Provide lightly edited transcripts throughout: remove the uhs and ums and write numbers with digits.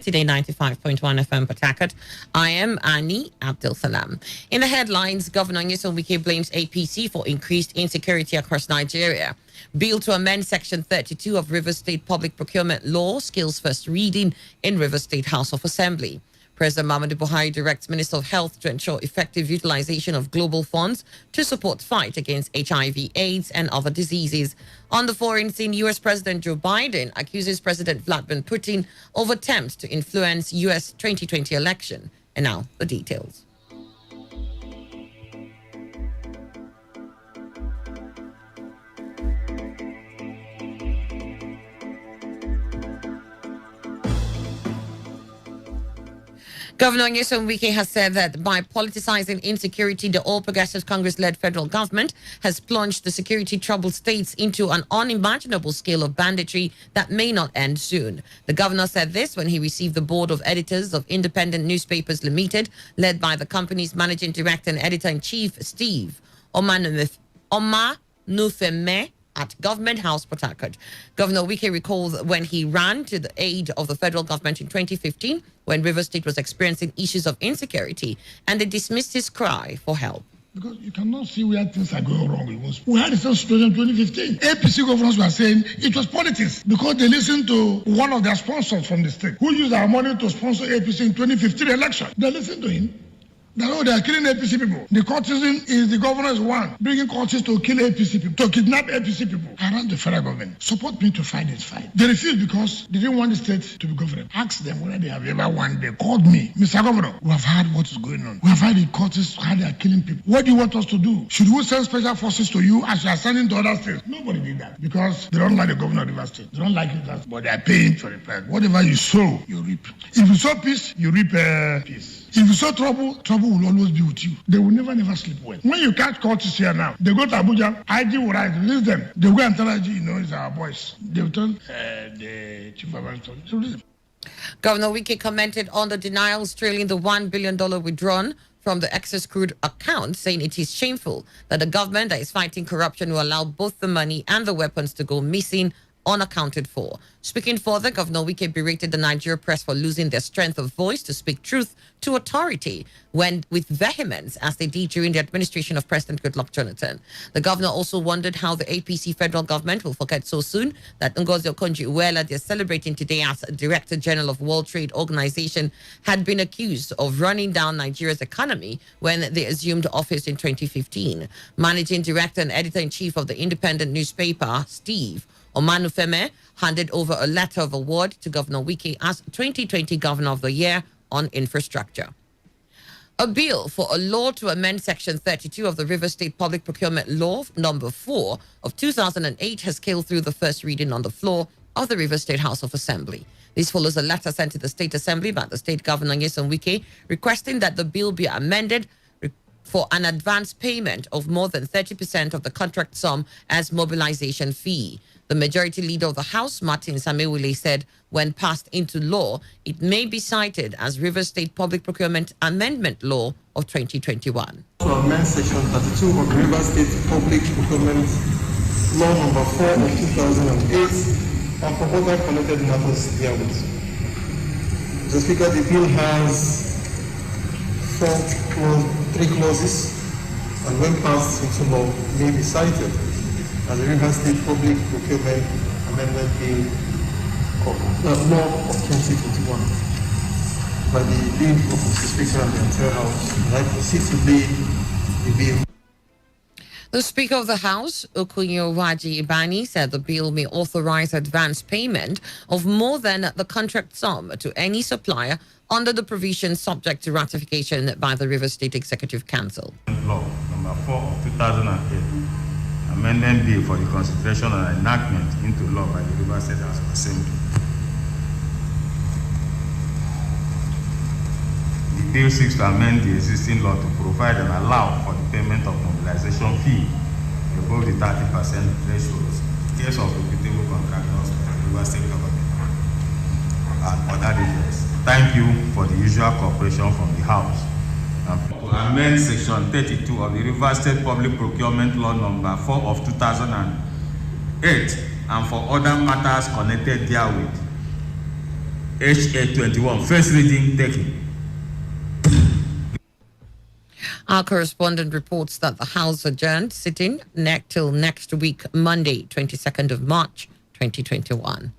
Today 95.1 FM Patakat. I am Ani Abdul Salam. In the headlines, Governor Nyesom Wike blames APC for increased insecurity across Nigeria. Bill to amend Section 32 of Rivers State Public Procurement Law skills first reading in Rivers State House of Assembly. President Muhammadu Buhari directs Minister of Health to ensure effective utilization of global funds to support fight against HIV, AIDS, and other diseases. On the foreign scene, U.S. President Joe Biden accuses President Vladimir Putin of attempts to influence U.S. 2020 election. And now, the details. Governor Nyesom Wike has said that by politicizing insecurity, the All Progressives Congress-led federal government has plunged the security-troubled states into an unimaginable scale of banditry that may not end soon. The governor said this when he received the board of editors of Independent Newspapers Limited, led by the company's managing director and editor-in-chief, Steve Omanufeme, at Government House, Port Harcourt. Governor Wike recalled when he ran to the aid of the federal government in 2015 when Rivers State was experiencing issues of insecurity, and they dismissed his cry for help. Because you cannot see where things are going wrong. We had the same situation in 2015. APC governors were saying it was politics because they listened to one of their sponsors from the state who used our money to sponsor APC in 2015 election. They listened to him. They know they are killing APC people. The courtesan is the governor's one, bringing courtists to kill APC people, to kidnap APC people. I ran the federal government. Support me to fight this fight. They refused because they didn't want the state to be governed. Ask them whether they have ever won. They called me. Mr. Governor, we have heard what is going on. We have heard the courtists, how they are killing people. What do you want us to do? Should we send special forces to you as you are sending to other states? Nobody did that because they don't like the governor of the state. They don't like it, but they are paying for the price. Whatever you sow, you reap. If you sow peace, you reap peace. If you saw trouble, trouble will always be with you. They will never sleep well. When you catch courts here now, they go to Abuja, IG will release them. They will go and tell IG, it's our boys. They will tell the chief of army to release them. Governor Wike commented on the denials trailing the $1 billion withdrawn from the excess crude account, saying it is shameful that the government that is fighting corruption will allow both the money and the weapons to go missing unaccounted for. Speaking further, Governor Wike berated the Nigeria press for losing their strength of voice to speak truth to authority when with vehemence, as they did during the administration of President Goodluck Jonathan. The governor also wondered how the APC federal government will forget so soon that Ngozi Okonjo-Iweala, they're celebrating today as Director General of World Trade Organization, had been accused of running down Nigeria's economy when they assumed office in 2015. Managing Director and Editor-in-Chief of the Independent newspaper, Steve Omanufeme, handed over a letter of award to Governor Wike as 2020 Governor of the Year on infrastructure. A bill for a law to amend Section 32 of the Rivers State Public Procurement Law number 4 of 2008 has scaled through the first reading on the floor of the Rivers State House of Assembly. This follows a letter sent to the State Assembly by the State Governor Nyesom Wike requesting that the bill be amended for an advance payment of more than 30% of the contract sum as mobilization fee. The majority leader of the House, Martin Samewule, said when passed into law, it may be cited as Rivers State Public Procurement Amendment Law of 2021. To amend Section 32 of the Rivers State Public Procurement Law number 4 of 2008 and for other connected matters therewith. Mr. Speaker, the bill has three clauses, and when passed into law, may be cited as the Rivers State Public Procurement Amendment Bill Law of 2021 by the lead of Mr. Speaker and the entire House. And I proceed to lead the bill. The Speaker of the House, Okunyo Waji Ibani, said the bill may authorize advance payment of more than the contract sum to any supplier under the provision subject to ratification by the Rivers State Executive Council. Law number 4 of 2008, amendment bill for the consideration and enactment into law by the Rivers State House of Assembly. The bill seeks to amend the existing law to provide and allow for the payment of mobilization fee above the 30% threshold in case of reputable contractors to the Rivers State government and other details. Thank you for the usual cooperation from the House. To amend Section 32 of the Rivers State Public Procurement Law number 4 of 2008 and for other matters connected therewith. HA21. First reading taken. Our correspondent reports that the House adjourned sitting till next week, Monday, 22nd of March, 2021.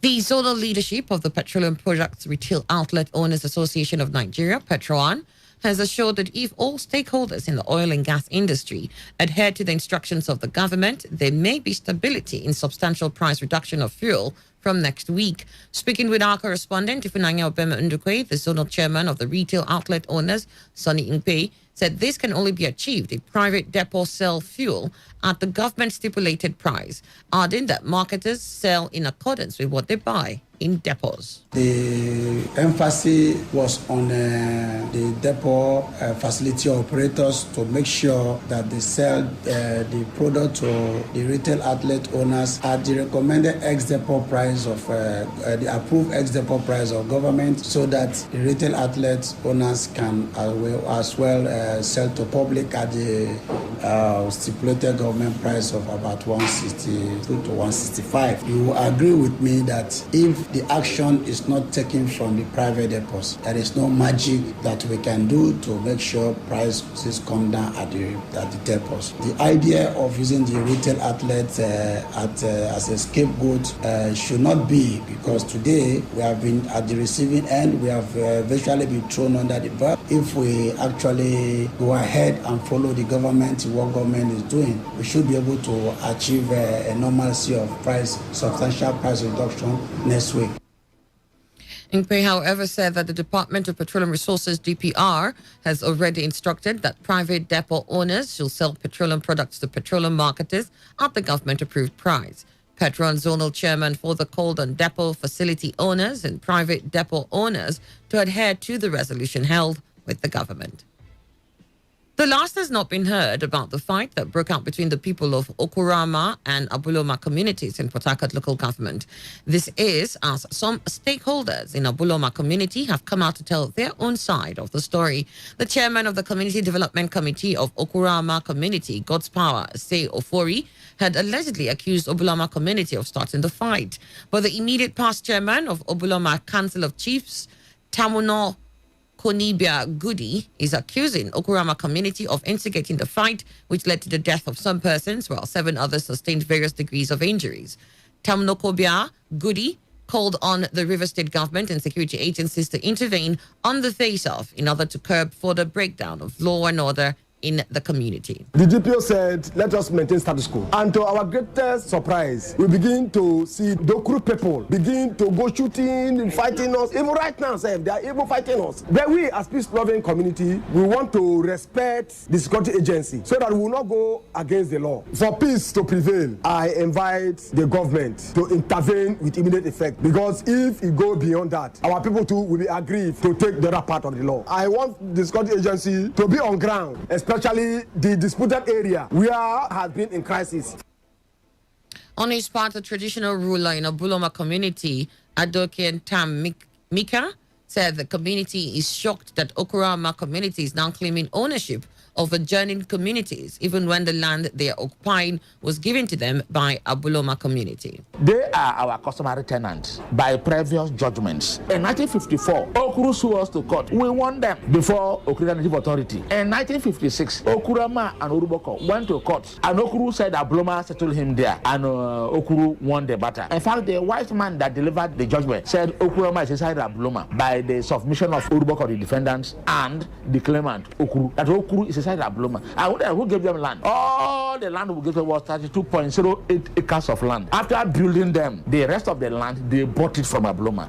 The zonal leadership of the Petroleum Products Retail Outlet Owners Association of Nigeria, Petroan, has assured that if all stakeholders in the oil and gas industry adhere to the instructions of the government, there may be stability in substantial price reduction of fuel from next week. Speaking with our correspondent, Ifunanya Obema Ndukwe, the zonal chairman of the Retail Outlet Owners, Sonny Ingpe, said this can only be achieved if private depots sell fuel at the government stipulated price, adding that marketers sell in accordance with what they buy in depots. The emphasis was on the depot facility operators to make sure that they sell the product to the retail outlet owners at the recommended ex-depot price of the approved ex-depot price of government, so that the retail outlet owners can as well sell to public at the stipulated government price of about 162 to 165. You will agree with me that if the action is not taken from the private depots, there is no magic that we can do to make sure prices come down at the depots. The idea of using the retail outlets as a scapegoat should not be, because today we have been at the receiving end. We have virtually been thrown under the bus. If we actually go ahead and follow the government, what government is doing, we should be able to achieve a normalcy of substantial price reduction next week. Ingpe, however, said that the Department of Petroleum Resources, DPR, has already instructed that private depot owners shall sell petroleum products to petroleum marketers at the government-approved price. Petron Zonal Chairman for the called on depot facility owners and private depot owners to adhere to the resolution held with the government. The last has not been heard about the fight that broke out between the people of Okurama and Abuloma communities in Port Harcourt local government. This is as some stakeholders in Abuloma community have come out to tell their own side of the story. The chairman of the Community Development Committee of Okurama Community, God's Power, Say Ofori, had allegedly accused Obuloma community of starting the fight. But the immediate past chairman of Obuloma Council of Chiefs, Tamuno Konibia Goody, is accusing Okurama community of instigating the fight, which led to the death of some persons, while 7 others sustained various degrees of injuries. Tamnokobia Goody called on the River State government and security agencies to intervene on the face-off in order to curb further breakdown of law and order in the community. The DPO said, let us maintain status quo. And to our greatest surprise, we begin to see the Okuru people begin to go shooting and fighting us. Even right now, they are even fighting us. But we, as peace-loving community, we want to respect the security agency so that we will not go against the law. For peace to prevail, I invite the government to intervene with immediate effect, because if it go beyond that, our people too will be aggrieved to take the other part of the law. I want the security agency to be on ground, especially the disputed area where has been in crisis. On his part, the traditional ruler in Abuloma community, Adoke Tam Mika, said the community is shocked that Okurama community is now claiming ownership of adjoining communities, even when the land they are occupying was given to them by Abuloma community. They are our customary tenants by previous judgments. In 1954, Okuru sued us to court. We won them before Okuru Native Authority. In 1956, Okurama and Uruboko went to court, and Okuru said Abuloma settled him there, and Okuru won the battle. In fact, the white man that delivered the judgment said Okurama is inside Abuloma by the submission of Uruboko, the defendants, and the claimant, Okuru. That Okuru is inside Abuloma. I wonder who gave them land. All the land we gave them was 32.08 acres of land. After building them, the rest of the land, they bought it from Abuloma.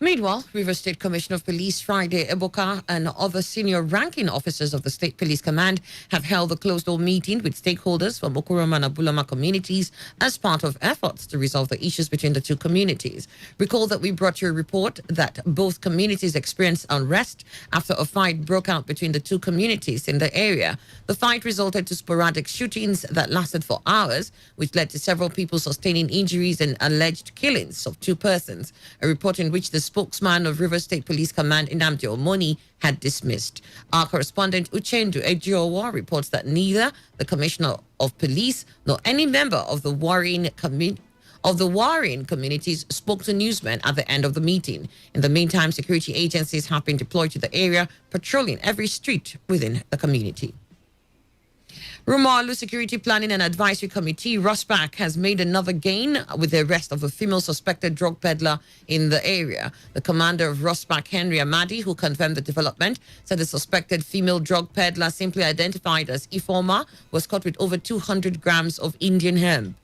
Meanwhile, River State Commissioner of Police Friday Eboka and other senior ranking officers of the State Police Command have held a closed-door meeting with stakeholders from Okurama and Abulama communities as part of efforts to resolve the issues between the two communities. Recall that we brought you a report that both communities experienced unrest after a fight broke out between the two communities in the area. The fight resulted to sporadic shootings that lasted for hours, which led to several people sustaining injuries and alleged killings of 2 persons, a report in which the spokesman of River State Police Command, Nnamdi Omoni, had dismissed. Our correspondent Uchendu Ejiowa reports that neither the Commissioner of Police nor any member of the warring of the warring communities spoke to newsmen at the end of the meeting. In the meantime, security agencies have been deployed to the area, patrolling every street within the community. Rumalu Security Planning and Advisory Committee, ROSPAC, has made another gain with the arrest of a female suspected drug peddler in the area. The commander of ROSPAC, Henry Amadi, who confirmed the development, said the suspected female drug peddler, simply identified as Ifoma, was caught with over 200 grams of Indian hemp.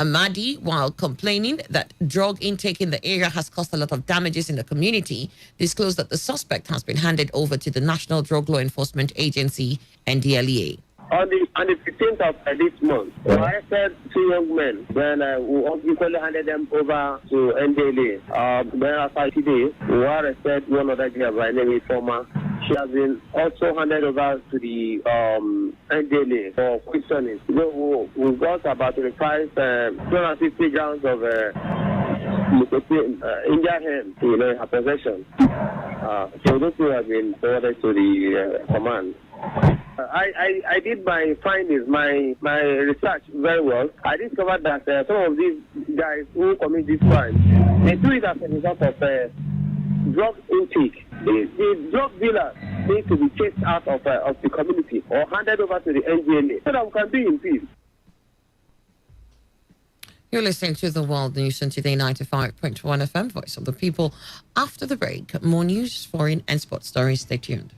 Amadi, while complaining that drug intake in the area has caused a lot of damages in the community, disclosed that the suspect has been handed over to the National Drug Law Enforcement Agency, NDLEA. On the 15th of this month, I arrested 2 young men. Then we equally handed them over to NDLA. Then after today, we arrested one other girl by name Ifoma. She has been also handed over to the NDLA for questioning. We've got about 250 grams of Indian hemp, in her possession. So those two have been forwarded to the command. I did my findings, my research very well. I discovered that some of these guys who commit this crime, they do it as a result of drug intake. The drug dealers need to be chased out of the community or handed over to the NGLA so that we can be in peace. You're listening to the World News on Today 95.1 FM, Voice of the People. After the break, more news, foreign and sports stories. Stay tuned.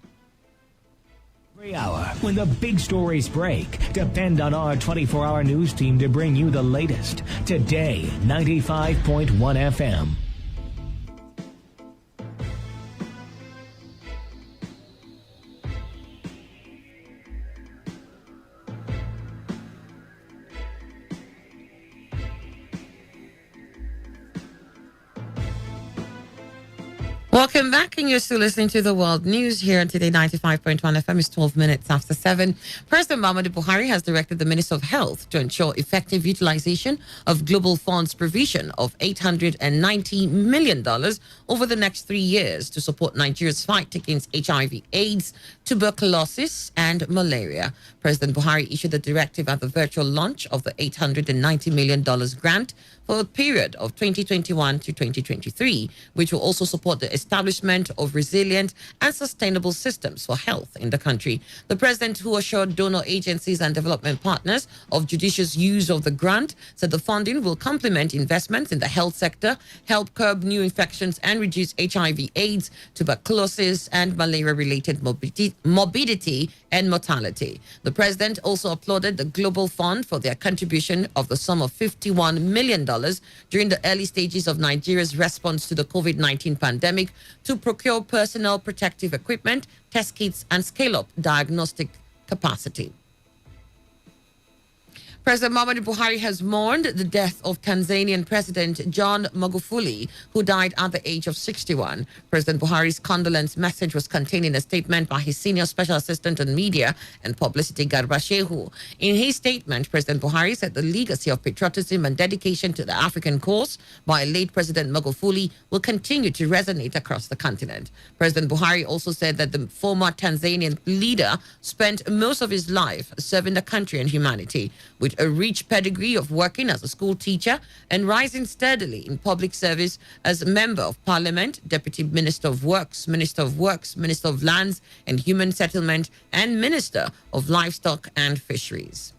Every hour, when the big stories break, depend on our 24-hour news team to bring you the latest. Today, 95.1 FM. Welcome back, and you're still listening to the World News here on Today 95.1 FM. It's 12 minutes after 7. President Muhammadu Buhari has directed the Minister of Health to ensure effective utilization of Global Fund's provision of $890 million over the next 3 years to support Nigeria's fight against HIV, AIDS, tuberculosis, and malaria. President Buhari issued the directive at the virtual launch of the $890 million grant for a period of 2021 to 2023, which will also support the establishment of resilient and sustainable systems for health in the country. The president, who assured donor agencies and development partners of judicious use of the grant, said the funding will complement investments in the health sector, help curb new infections, and reduce HIV, AIDS, tuberculosis, and malaria-related morbidity and mortality. The president also applauded the Global Fund for their contribution of the sum of $51 million during the early stages of Nigeria's response to the COVID-19 pandemic to procure personal protective equipment, test kits, and scale up diagnostic capacity. President Muhammadu Buhari has mourned the death of Tanzanian President John Magufuli, who died at the age of 61. President Buhari's condolence message was contained in a statement by his senior special assistant on media and publicity, Garba Shehu. In his statement, President Buhari said the legacy of patriotism and dedication to the African cause by late President Magufuli will continue to resonate across the continent. President Buhari also said that the former Tanzanian leader spent most of his life serving the country and humanity, with a rich pedigree of working as a school teacher and rising steadily in public service as a member of parliament, deputy minister of works, minister of lands and human settlement, and minister of livestock and fisheries.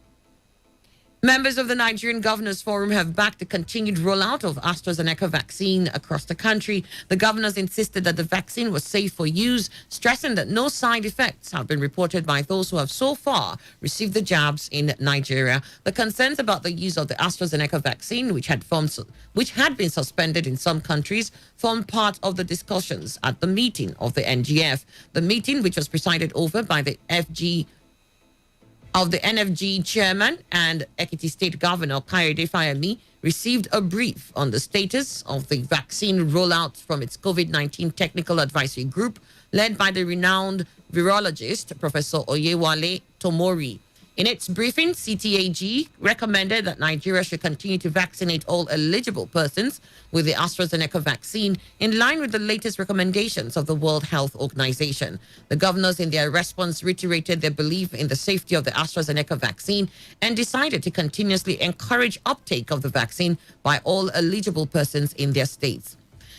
Members of the Nigerian Governors Forum have backed the continued rollout of AstraZeneca vaccine across the country. The governors insisted that the vaccine was safe for use, stressing that no side effects have been reported by those who have so far received the jabs in Nigeria. The concerns about the use of the AstraZeneca vaccine, which had been suspended in some countries, formed part of the discussions at the meeting of the NGF. The meeting, which was presided over by the NFG chairman and Ekiti State Governor Kayode Fayemi, received a brief on the status of the vaccine rollout from its COVID-19 Technical Advisory Group, led by the renowned virologist, Professor Oyewale Tomori. In its briefing, CTAG recommended that Nigeria should continue to vaccinate all eligible persons with the AstraZeneca vaccine in line with the latest recommendations of the World Health Organization. The governors in their response reiterated their belief in the safety of the AstraZeneca vaccine and decided to continuously encourage uptake of the vaccine by all eligible persons in their states.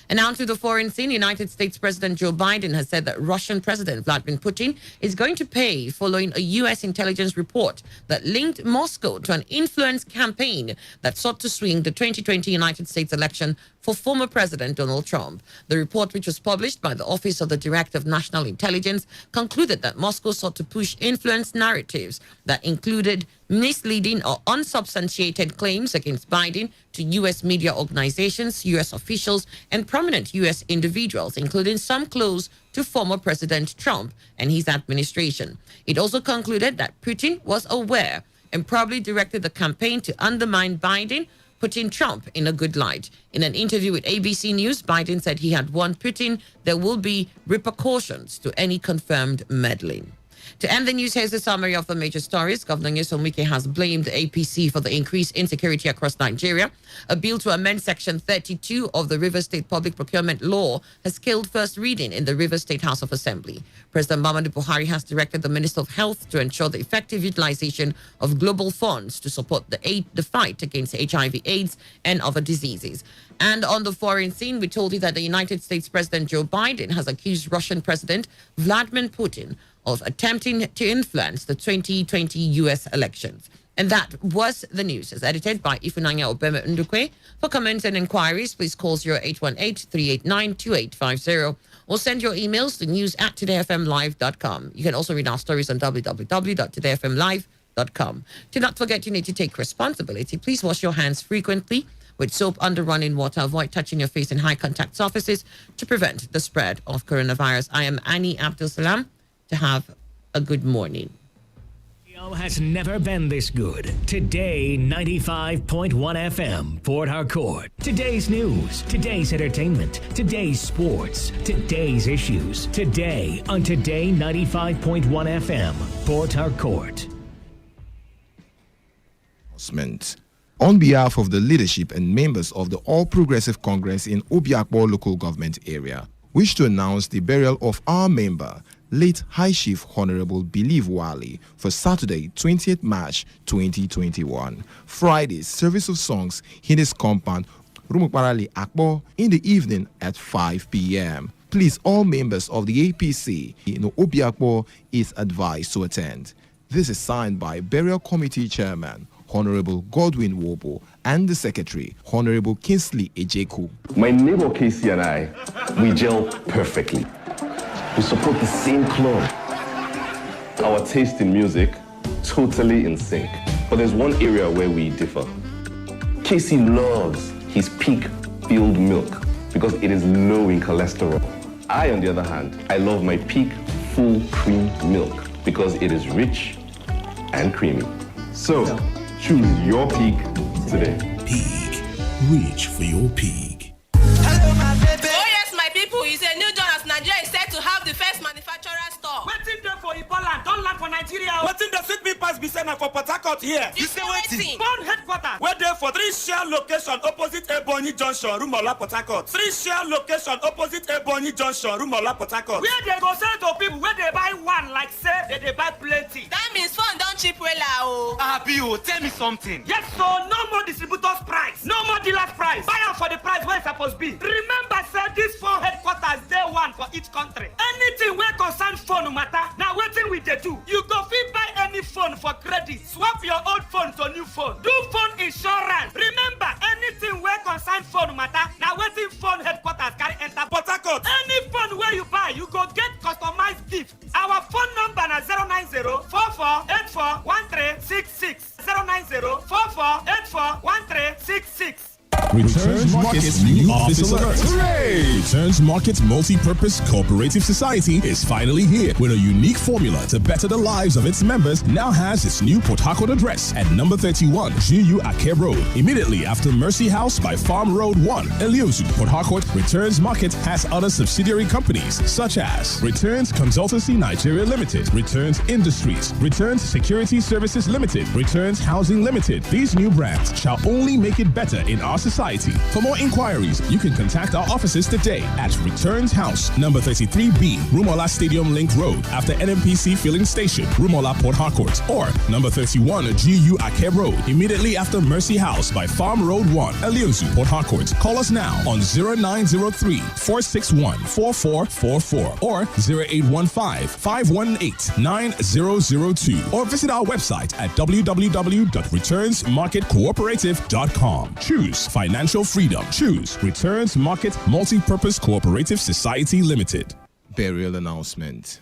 And now to the foreign scene, United States President Joe Biden has said that Russian President Vladimir Putin is going to pay following a U.S. intelligence report that linked Moscow to an influence campaign that sought to swing the 2020 United States election for former President Donald Trump. The report, which was published by the Office of the Director of National Intelligence, concluded that Moscow sought to push influence narratives that included misleading or unsubstantiated claims against Biden to U.S. media organizations, U.S. officials, and prominent U.S. individuals, including some close to former President Trump and his administration. It also concluded that Putin was aware and probably directed the campaign to undermine Biden, putting Trump in a good light. In an interview with ABC News, Biden said he had warned Putin there will be repercussions to any confirmed meddling. To end the news, here's a summary of the major stories. Governor Nyesom Wike has blamed the APC for the increased insecurity across Nigeria. A bill to amend Section 32 of the Rivers State Public Procurement Law has killed first reading in the Rivers State House of Assembly. President Muhammadu Buhari has directed the Minister of Health to ensure the effective utilization of global funds to support the fight against HIV/AIDS and other diseases. And on the foreign scene, we told you that the United States President Joe Biden has accused Russian President Vladimir Putin of attempting to influence the 2020 U.S. elections. And that was the news. It's edited by Ifunanya Obeme Ndukwe. For comments and inquiries, please call 0818-389-2850 or send your emails to news@todayfmlive.com. You can also read our stories on www.todayfmlive.com. Do not forget you need to take responsibility. Please wash your hands frequently with soap under running water. Avoid touching your face in high contact surfaces to prevent the spread of coronavirus. I am Annie Abdul Salam. To have a good morning. Has never been this good. Today, 95.1 FM, Port Harcourt. Today's news, today's entertainment, today's sports, today's issues. Today on Today 95.1 FM, Port Harcourt. On behalf of the leadership and members of the All Progressive Congress in Obiakpo local government area, wish to announce the burial of our member, late High Chief Honorable Believe Wali, for Saturday, 20th March 2021. Friday, service of songs in his compound, Rumukparali Akbo, in the evening at 5 p.m. Please, all members of the APC in Obiakpo is advised to attend. This is signed by Burial Committee Chairman, Honorable Godwin Wobo, and the Secretary, Honorable Kingsley Ejeku. My neighbor Casey and I, we gel perfectly. We support the same club. Our taste in music, totally in sync. But there's one area where we differ. Casey loves his peak filled milk because it is low in cholesterol. I, on the other hand, I love my peak full cream milk because it is rich and creamy. So, choose your peak today. Peak. Reach for your peak. Hello, my baby. Oh, yes, my people. It's a new dawn as Nigeria is set to have the first manufacturer store. Waiting there for Ipoland. Don't land for Nigeria. Waiting the sweet me pass Bisena for Port Harcourt here. You say waiting. Born headquarters. We're there for 3 share location opposite Ebony Junction, Rumola, Port Harcourt. 3 share location opposite Ebony Junction, Rumola, Port Harcourt. Where they go sell to people where they buy one, like say they buy plenty. That means phone don't cheap well oh. Abio, tell me something. Yes, so no more distributors price. No more dealers price. Buy out for the price where it's supposed to be. Remember, sir, these 4 headquarters, they one for each country. Anything where concern phone matter, now waiting with the two. You go fit buy any phone for credit. Swap your old phone to new phone. Do phone insurance. Remember, anything where concern phone matter, now waiting phone headquarters carry enter Port Harcourt. Any phone where you buy, you go get customized gift. Our phone number is 090-4484-1366. 090-4484-1366. Returns Market's new office alert. Hooray! Returns Market Multi-Purpose Cooperative Society is finally here with a unique formula to better the lives of its members. Now has its new Port Harcourt address at number 31 GU Ake Road, immediately after Mercy House by Farm Road 1, Eliosu. Port Harcourt Returns Market has other subsidiary companies such as Returns Consultancy Nigeria Limited, Returns Industries, Returns Security Services Limited, Returns Housing Limited. These new brands shall only make it better in our society. For more inquiries, you can contact our offices today at Returns House, number 33B, Rumola Stadium Link Road, after NMPC Filling Station, Rumola, Port Harcourt, or number 31 GU Ake Road, immediately after Mercy House by Farm Road 1, Eliosu, Port Harcourt. Call us now on 0903-461-4444 or 0815-518-9002, or visit our website at www.returnsmarketcooperative.com. Choose financial freedom. Choose Returns Market Multi-Purpose Cooperative Society Limited. Burial announcement.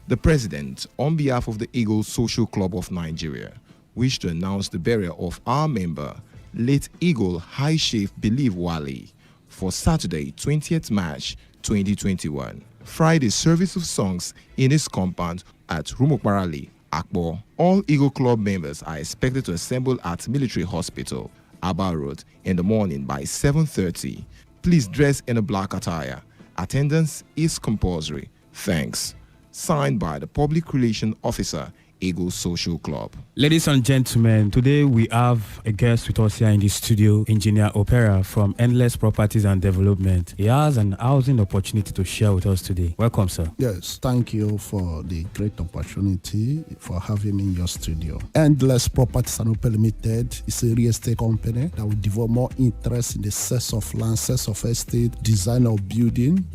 The President, on behalf of the Eagle Social Club of Nigeria, wished to announce the burial of our member, late Eagle High Chief Believe Wale, for Saturday, 20th March 2021. Friday service of songs in his compound at Rumokbarali, Akbo. All Eagle Club members are expected to assemble at Military Hospital, Aba Road, in the morning by 7:30. Please dress in a black attire. Attendance is compulsory. Thanks. Signed by the Public Relations Officer, Eagle Social Club. Ladies and gentlemen, today we have a guest with us here in the studio, Engineer Opera from Endless Properties and Development. He has an housing opportunity to share with us today. Welcome, sir. Yes, thank you for the great opportunity for having me in your studio. Endless Properties and Development Limited is a real estate company that will devote more interest in the sales of land, sales of estate, design of building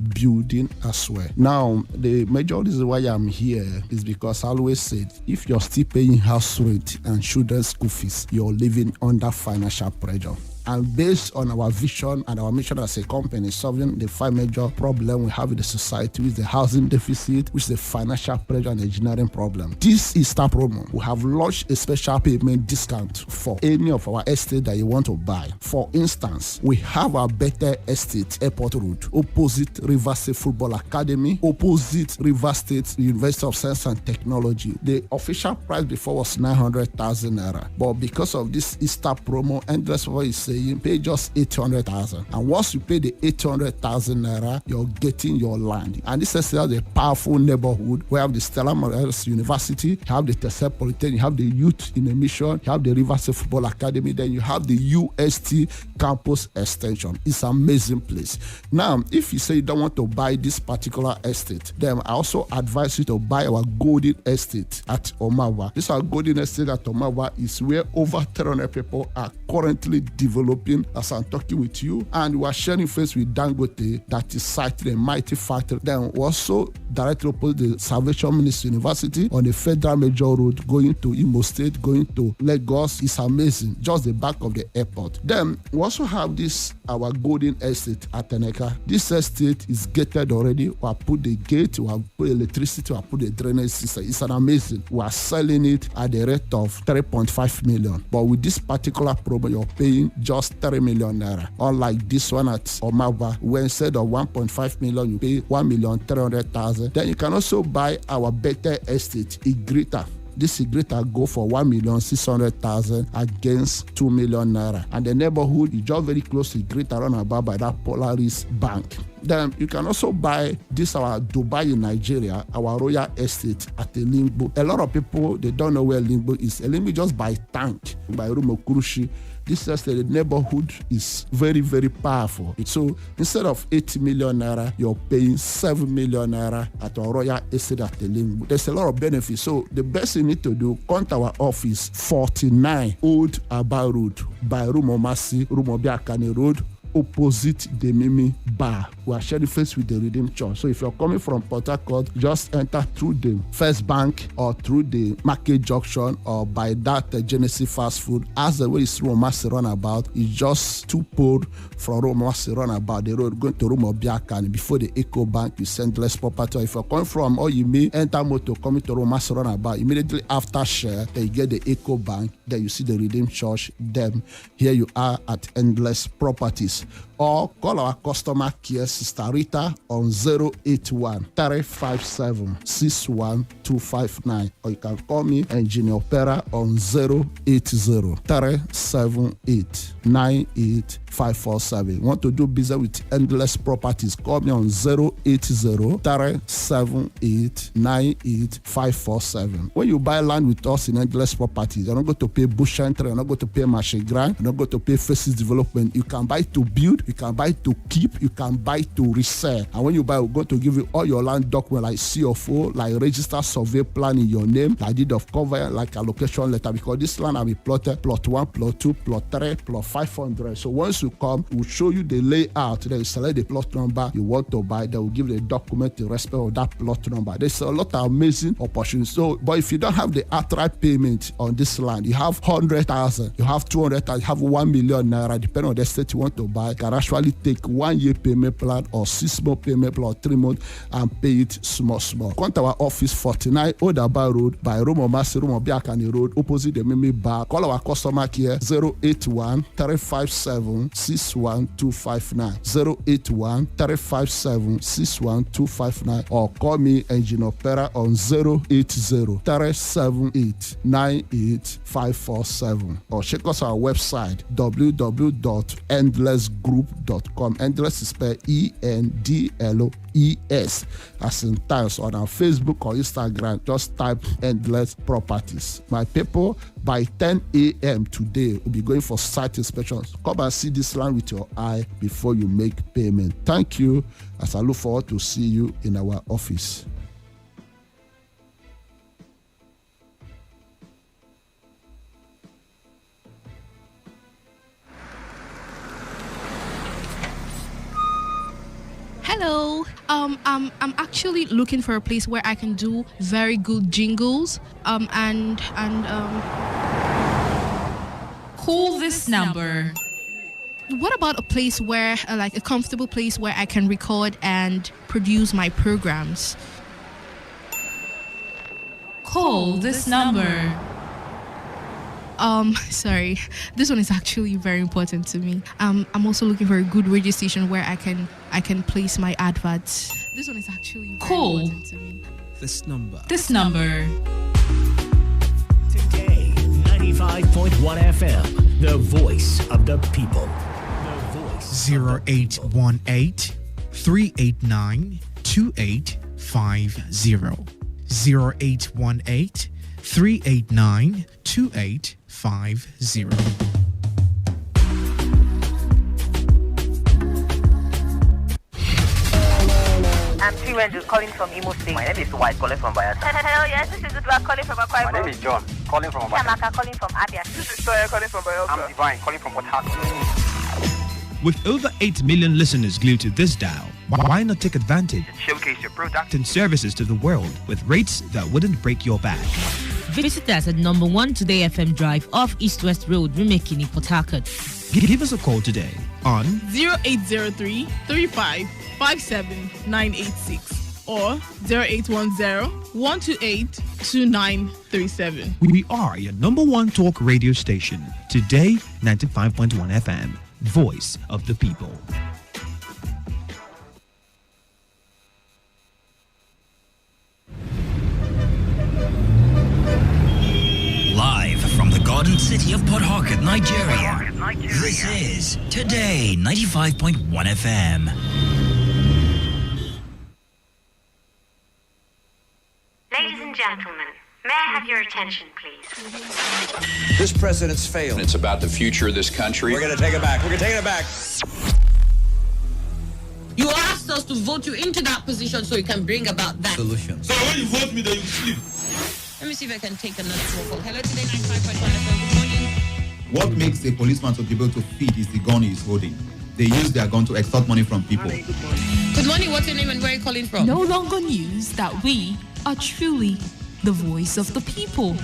as well. Now, the major reason why I'm here is because I always said, if you're still paying house rent and children's school fees, you're living under financial pressure. And based on our vision and our mission as a company, solving the 5 major problems we have in the society, which is the housing deficit, which is the financial pressure and engineering problem. This Easter promo, we have launched a special payment discount for any of our estate that you want to buy. For instance, we have our Better Estate Airport Road, opposite River State Football Academy, opposite River State University of Science and Technology. The official price before was 900,000 naira, but because of this Easter promo, Endless Properties is saying pay just 800,000, and once you pay the 800,000 naira, you're getting your land. And this is a powerful neighborhood. We have the Stella Maris University, you have the Tesla Polytechnic, you have the Youth in a Mission, you have the River State Football Academy, then you have the UST Campus Extension. It's an amazing place. Now, if you say you don't want to buy this particular estate, then I also advise you to buy our Golden Estate at Omawa. This our Golden Estate at Omawa is where over 300 people are currently developing as I'm talking with you, and we are sharing face with Dangote that is siting a mighty factory. Then we also directly opposite the Salvation Ministry University on the Federal Major Road going to Imo State, going to Lagos. It's amazing, just the back of the airport. Then we also have this our Golden Estate at Teneka. This estate is gated already. We have put the gate, we have put electricity, we have put the drainage system. It's an amazing. We are selling it at the rate of 3.5 million, but with this particular promo, you're paying just 3 million naira. Unlike this one at Omawa, where instead of 1.5 million, you pay 1,300,000. Then you can also buy our Better Estate, Igrita. This Igrita go for 1,600,000 against 2 million naira. And the neighborhood is just very close to Igrita, run about by that Polaris Bank. Then you can also buy this our Dubai in Nigeria, our Royal Estate at Elingbo. A lot of people, they don't know where Elingbo is. Elingbo just by tank, by Rumokurushi. This estate, the neighborhood is very, very powerful. So instead of 8 million naira, you're paying 7 million naira at our Royal Estate at Elingbo. There's a lot of benefits. So the best you need to do, come to our office, 49 Old Aba Road, by Rumomasi, Rumobiakani Road, opposite the Mimi Bar. We are sharing face with the Redeemed Church. So if you're coming from Port Harcourt, just enter through the First Bank or through the Market Junction or by that Genesis Fast Food. As the way it's Rumomasi Runabout, it's just 2 pole from Rumomasi Runabout, the road going to Rumobiakani. Before the Eco Bank, you send less property. If you're coming from Oyimi, enter motor coming to Rumomasi Runabout. Immediately after share, then you get the Eco Bank. Then you see the Redeemed Church. Then here you are at Endless Properties. us or call our customer care Sister Rita on 081 357 61259, or you can call me Engineer Opera on 080 378 98547. Want to do business with Endless Properties? Call me on 080 378 98547. When you buy land with us in Endless Properties, you're not going to pay bush entry, you're not going to pay marché grant, you're not going to pay faces development. You can buy to build, you can buy to keep, you can buy to resell. And when you buy, we're going to give you all your land documents like CFO, like register survey plan in your name, like deed of cover, like allocation letter, because this land will be plotted plot 1, plot 2, plot 3, plot 500. So once you come, we'll show you the layout. Then you select the plot number you want to buy. Then we'll give you the document in respect of that plot number. There's a lot of amazing opportunities. So, but if you don't have the outright payment on this land, you have 100,000, you have 200,000, you have 1 million naira, depending on the state you want to buy, you can actually take 1 year payment plan or 6 month payment plan or 3 months and pay it small. Come to our office, 49 Odaba Road, by Romo Masi, Romo Biakani Road, opposite the Mimi Bar. Call our customer care 081 357 61259, 081 357 61259, or call me Engineer Opera on 080 378 98547, or check us our website www.endlessgroup.com. Endless is spelled ENDLOES as in times. On our Facebook or Instagram, just type Endless Properties. My people, by 10 a.m. today, we'll be going for site inspections. Come and see this land with your eye before you make payment. Thank you, as I look forward to see you in our office. Hello. I'm actually looking for a place where I can do very good jingles. And call this number. What about a place where, like a comfortable place where I can record and produce my programs? Call this number. Sorry, this one is actually very important to me. I'm also looking for a good radio station where I can place my adverts. This one is actually very important to me. This number. Today, 95.1 FM, the voice of the people. 0818 389 2850. 0818 389 2850. I'm Chiwendu calling from Imo State. My name is White calling from Bayelsa. Hello, yes, this is Udwa calling from Akwa Ibom. My name is John calling from Bayelsa. Shamaka calling from Abia. This is Toya calling from Bayelsa. I'm Divine calling from Port Harcourt. With over 8 million listeners glued to this dial, why not take advantage and showcase your product and services to the world with rates that wouldn't break your bank? Visit us at number 1 Today FM Drive off East West Road, Rumekini, Port Harcourt. Give us a call today on 0803 35 57 986 or 0810 128 2937. We are your number 1 talk radio station. Today, 95.1 FM. Voice of the people. Live from the Garden City of Port Harcourt, Nigeria. This is Today 95.1 FM. Ladies and gentlemen, may I have your attention, please? This president's failed. It's about the future of this country. We're going to take it back. We're going to take it back. You asked us to vote you into that position so you can bring about that solution. So when you vote me, then you sleep. Let me see if I can take another phone call. Hello, Today 95.1 FM. Good morning. What makes a policeman to be able to feed is the gun he's holding. They use their gun to extort money from people. Good morning. What's your name and where are you calling from? No longer news that we are truly the voice of the people.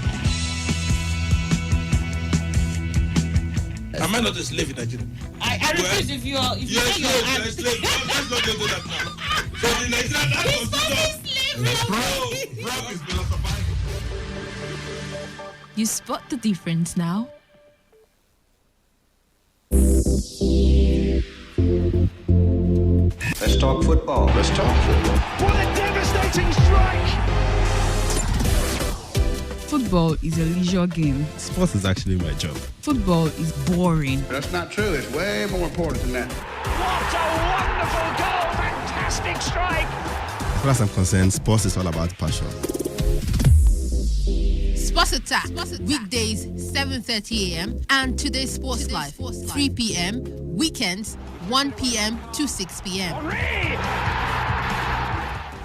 Am I not a slave in Nigeria? I refuse if you are. If you're a slave, you're a slave. Let's not do that now. So the Nigerian Rob is philosophizing. You spot the difference now? Let's talk football. Let's talk football. What a devastating strike! Football is a leisure game. Sports is actually my job. Football is boring. That's not true. It's way more important than that. What a wonderful goal! Fantastic strike! As far as I'm concerned, sports is all about passion. Sports Attack, weekdays 7:30 a.m. and Today Sports Live 3 p.m. Weekends 1 p.m. to 6 p.m.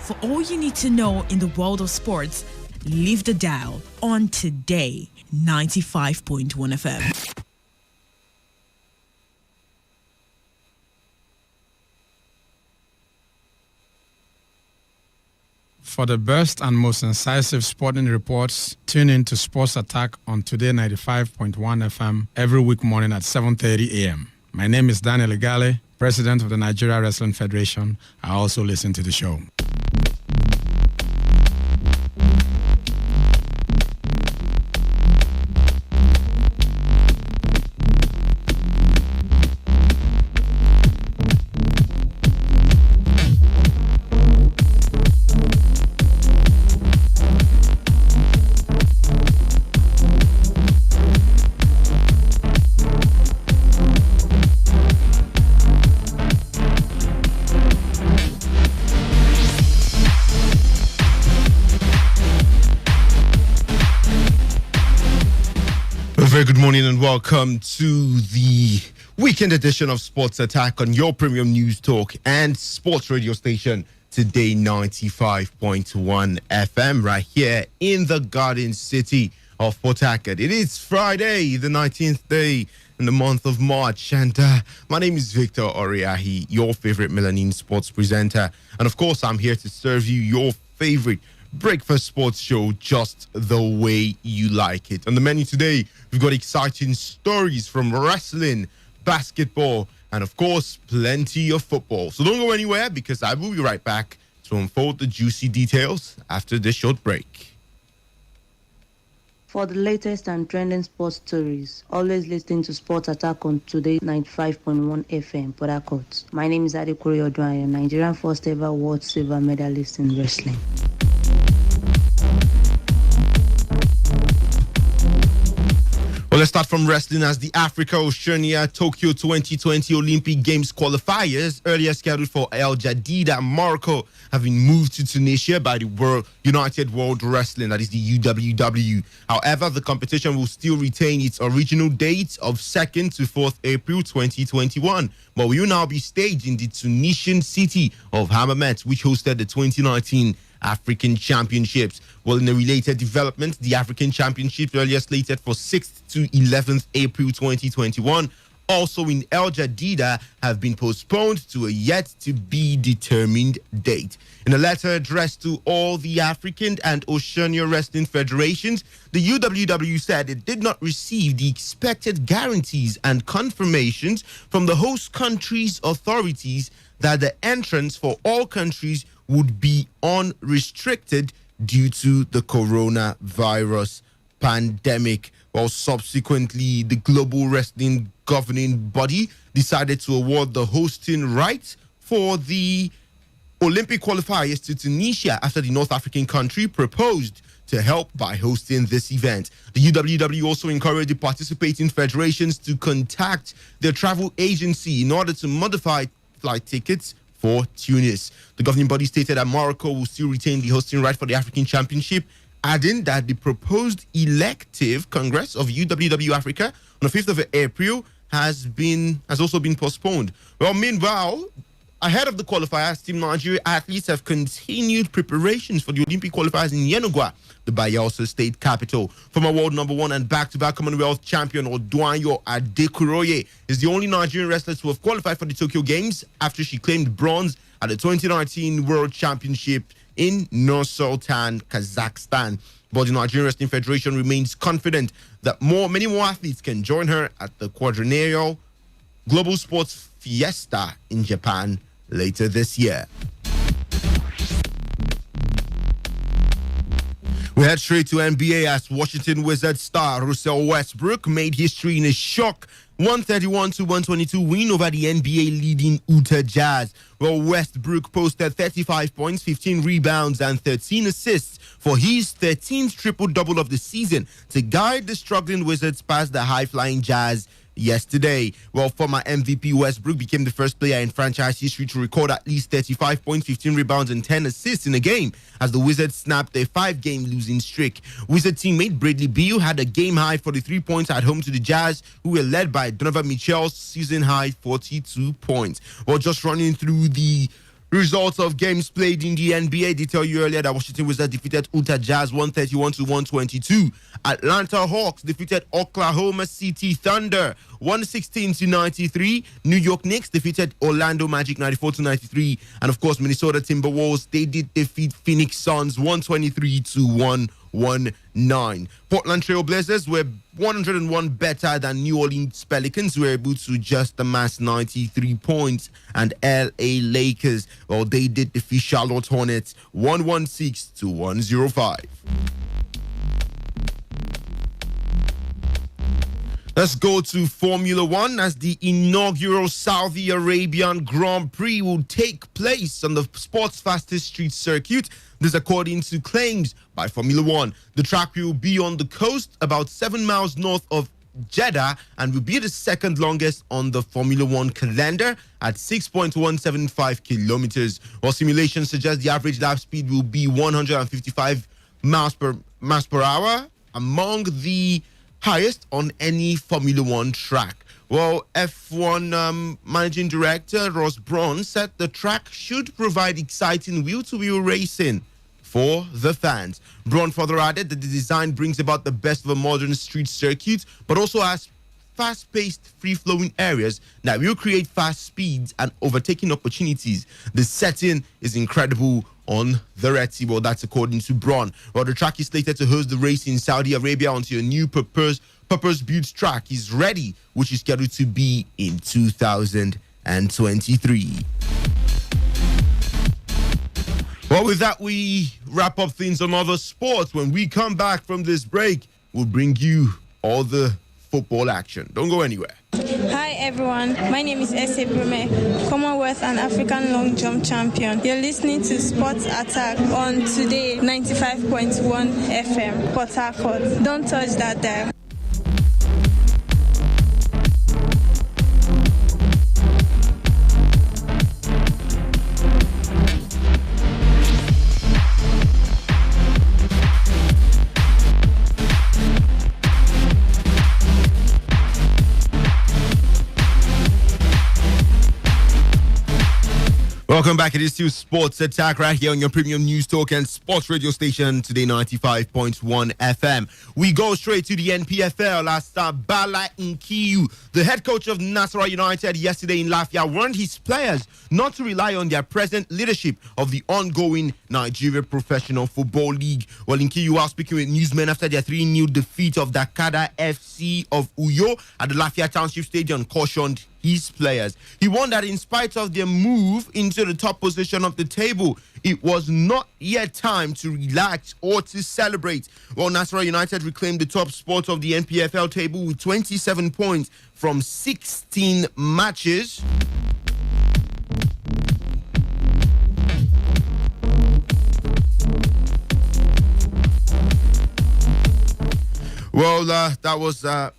For all you need to know in the world of sports, leave the dial on Today 95.1 FM. For the best and most incisive sporting reports, tune in to Sports Attack on Today 95.1 FM every week morning at 7:30 a.m. My name is Daniel Igale, President of the Nigeria Wrestling Federation. I also listen to the show. Very good morning and welcome to the weekend edition of Sports Attack on your premium news talk and sports radio station, Today 95.1 FM, right here in the Garden City of Port Harcourt. It is Friday, the 19th day in the month of March, and my name is Victor Oriahi, your favorite Melanin sports presenter. And of course, I'm here to serve you your favorite breakfast sports show just the way you like it. On the menu today, we've got exciting stories from wrestling, basketball, and of course, plenty of football. So don't go anywhere because I will be right back to unfold the juicy details after this short break. For the latest and trending sports stories, always listen to Sports Attack on Today 95.1 FM, Port Harcourt. My name is Adekuri Odwanya, Nigerian first ever world silver medalist in wrestling. Well, let's start from wrestling as the Africa Oceania Tokyo 2020 Olympic Games qualifiers, earlier scheduled for El Jadida, Morocco, have been moved to Tunisia by the United World Wrestling, that is the UWW. However, the competition will still retain its original dates of 2nd to 4th April 2021, but will now be staged in the Tunisian city of Hammamet, which hosted the 2019 African Championships. Well, in a related development, the African Championships earlier slated for 6th to 11th April 2021, also in El Jadida, have been postponed to a yet-to-be-determined date. In a letter addressed to all the African and Oceania Wrestling Federations, the UWW said it did not receive the expected guarantees and confirmations from the host country's authorities that the entrance for all countries would be unrestricted due to the coronavirus pandemic. Well, subsequently, the Global Wrestling Governing Body decided to award the hosting rights for the Olympic qualifiers to Tunisia after the North African country proposed to help by hosting this event. The UWW also encouraged the participating federations to contact their travel agency in order to modify flight tickets for Tunis. The governing body stated that Morocco will still retain the hosting right for the African Championship, adding that the proposed elective Congress of UWW Africa on the 5th of April has also been postponed. Well, meanwhile, ahead of the qualifiers, Team Nigeria athletes have continued preparations for the Olympic qualifiers in Yenagoa, the Bayelsa state capital. Former world number one and back-to-back Commonwealth champion Odwanyo Adekuroye is the only Nigerian wrestler to have qualified for the Tokyo Games after she claimed bronze at the 2019 World Championship in Nur-Sultan, Kazakhstan. But the Nigerian Wrestling Federation remains confident that many more athletes can join her at the quadrennial Global Sports Fiesta in Japan later this year. We head straight to NBA as Washington Wizards star Russell Westbrook made history in a shock 131-122 win over the NBA leading Utah Jazz. Well, Westbrook posted 35 points, 15 rebounds, and 13 assists for his 13th triple-double of the season to guide the struggling Wizards past the high-flying Jazz yesterday. Well, former MVP Westbrook became the first player in franchise history to record at least 35 points, 15 rebounds, and 10 assists in a game as the Wizards snapped a 5-game losing streak. Wizard teammate Bradley Beal had a game high 43 points at home to the Jazz, who were led by Donovan Mitchell's season high 42 points. Well, just running through the results of games played in the NBA. They tell you earlier that Washington Wizards defeated Utah Jazz 131-122. Atlanta Hawks defeated Oklahoma City Thunder 116-93. New York Knicks defeated Orlando Magic 94-93. And of course, Minnesota Timberwolves, they did defeat Phoenix Suns 123-119. Portland Trail Blazers were 101 better than New Orleans Pelicans, who were able to just amass 93 points. And LA Lakers, well, they did defeat Charlotte Hornets 116-105. Let's go to Formula One as the inaugural Saudi Arabian Grand Prix will take place on the sport's fastest street circuit. This according to claims by Formula One. The track will be on the coast about 7 miles north of Jeddah and will be the second longest on the Formula One calendar at 6.175 kilometers. While simulations suggest the average lap speed will be 155 miles per hour, among the highest on any Formula One track. Well, F1 Managing Director Ross Brawn said the track should provide exciting wheel-to-wheel racing for the fans. Braun further added that the design brings about the best of a modern street circuit, but also has fast-paced, free-flowing areas that will create fast speeds and overtaking opportunities. The setting is incredible on the Red Sea. Well, that's according to Braun. Well, the track is slated to host the race in Saudi Arabia onto a new purpose-built track is ready, which is scheduled to be in 2023. Well, with that, we wrap up things on other sports. When we come back from this break, we'll bring you all the football action. Don't go anywhere. Hi everyone, my name is Ese Brume, Commonwealth and African long jump champion. You're listening to Sports Attack on Today 95.1 FM, Port Harcourt. Don't touch that dial. Welcome back. It is still Sports Attack right here on your premium news talk and sports radio station, Today 95.1 FM. We go straight to the NPFL as Bala Nkiyu, the head coach of Nasarawa United yesterday in Lafia, warned his players not to rely on their present leadership of the ongoing Nigeria Professional Football League. Well, Nkiyu was speaking with newsmen after their 3-0 defeat of Dakada FC of Uyo at the Lafia Township Stadium, cautioned his players. He warned that in spite of their move into the top position of the table, it was not yet time to relax or to celebrate. Well, Nasarawa United reclaimed the top spot of the NPFL table with 27 points from 16 matches. Well, that was the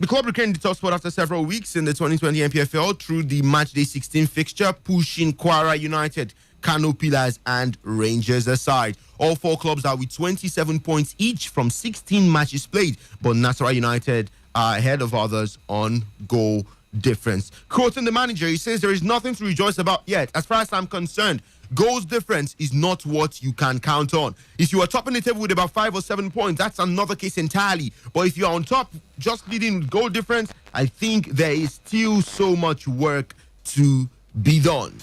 club reclaimed the top spot after several weeks in the 2020 NPFL through the matchday 16 fixture, pushing Kwara United, Kano Pillars, and Rangers aside. All four clubs are with 27 points each from 16 matches played, but Nasarawa United are ahead of others on goal difference. Quoting the manager, he says, "There is nothing to rejoice about yet. As far as I'm concerned, goals difference is not what you can count on. If you are topping the table with about 5 or 7 points, that's another case entirely. But if you are on top, just leading with goal difference, I think there is still so much work to be done."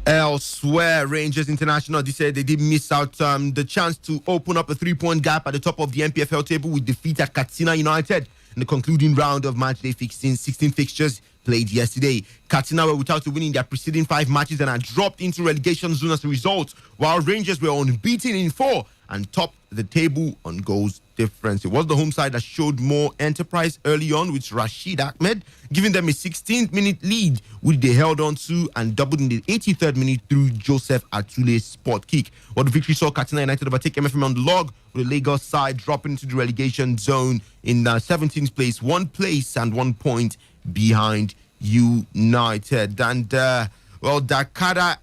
Elsewhere, Rangers International, they said they did miss out the chance to open up a 3-point gap at the top of the NPFL table with defeat at Katsina United in the concluding round of matchday 16 fixtures played yesterday. Katsina were without winning their preceding 5 matches and had dropped into relegation zone as a result, while Rangers were unbeaten in 4 and topped the table on goals difference. It was the home side that showed more enterprise early on with Rashid Ahmed, giving them a 16th-minute lead, which they held on to and doubled in the 83rd minute through Joseph Atule's spot kick. Well, the victory saw Katsina United overtake MFM on the log, with the Lagos side dropping into the relegation zone in 17th place, 1 place and 1 point behind United. And, Dakar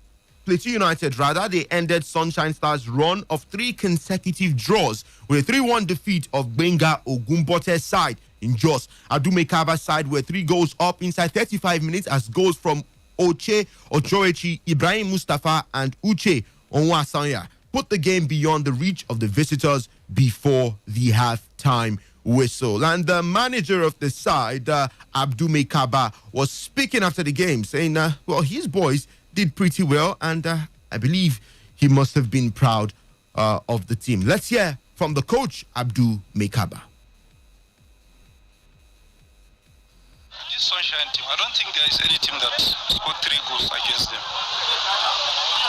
Plateau United, they ended Sunshine Stars' run of 3 consecutive draws with a 3-1 defeat of Benga Ogumbote's side in Jos. Adume Kaba's side were 3 goals up inside 35 minutes as goals from Oche Ochoechi, Ibrahim Mustafa and Uche Onwasanya put the game beyond the reach of the visitors before the half-time whistle. And the manager of the side, Abdume Kaba, was speaking after the game, saying, his boys did pretty well, and I believe he must have been proud of the team. Let's hear from the coach, Abdul Mekaba. This Sunshine team, I don't think there is any team that scored 3 goals against them.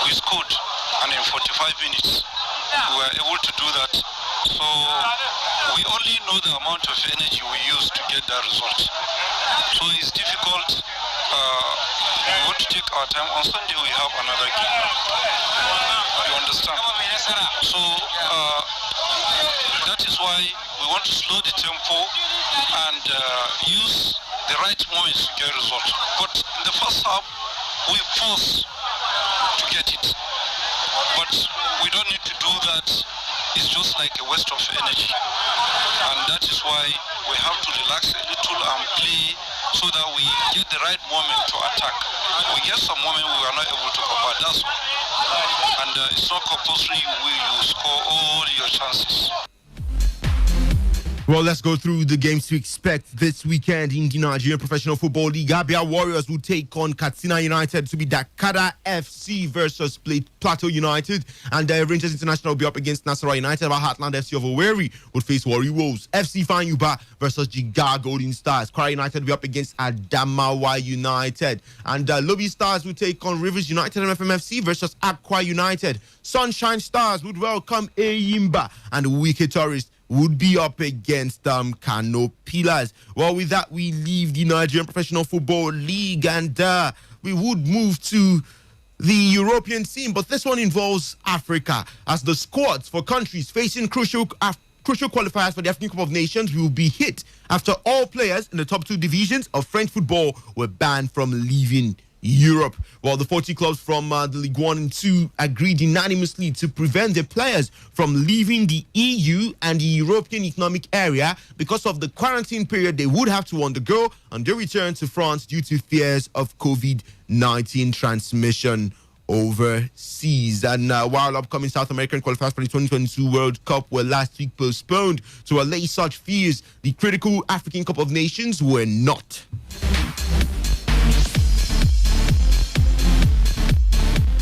We scored, and in 45 minutes, we were able to do that. So we only know the amount of energy we use to get that result. So it's difficult. We want to take our time. On Sunday we have another game. You understand? So that is why we want to slow the tempo and use the right moments to get results. But in the first half, we forced to get it. But we don't need to do that. It's just like a waste of energy. And that is why we have to relax a little and play so that we get the right moment to attack. We get some moment we are not able to convert, that's all. And it's not compulsory you score all your chances. Well, let's go through the games to expect this weekend in the Nigerian Professional Football League. Abia Warriors will take on Katsina United to be Dakar FC versus Plateau United. And Rangers International will be up against Nasarawa United. While Heartland FC of Owerri would face Warri Wolves. FC Fanyuba versus Jigar Golden Stars. Kwara United will be up against Adamawa United. And Lobby Stars will take on Rivers United and FMFC versus Akwa United. Sunshine Stars would welcome Eyimba. And Wicked Tourists would be up against Kano Pillars. Well, with that, we leave the Nigerian Professional Football League and we would move to the European scene. But this one involves Africa, as the squads for countries facing crucial qualifiers for the African Cup of Nations will be hit after all players in the top 2 divisions of French football were banned from leaving Europe. Well, the 40 clubs from the League 1 and 2 agreed unanimously to prevent their players from leaving the EU and the European Economic Area because of the quarantine period they would have to undergo on their return to France due to fears of COVID-19 transmission overseas. And while upcoming South American qualifiers for the 2022 World Cup were last week postponed to allay such fears, the critical African Cup of Nations were not.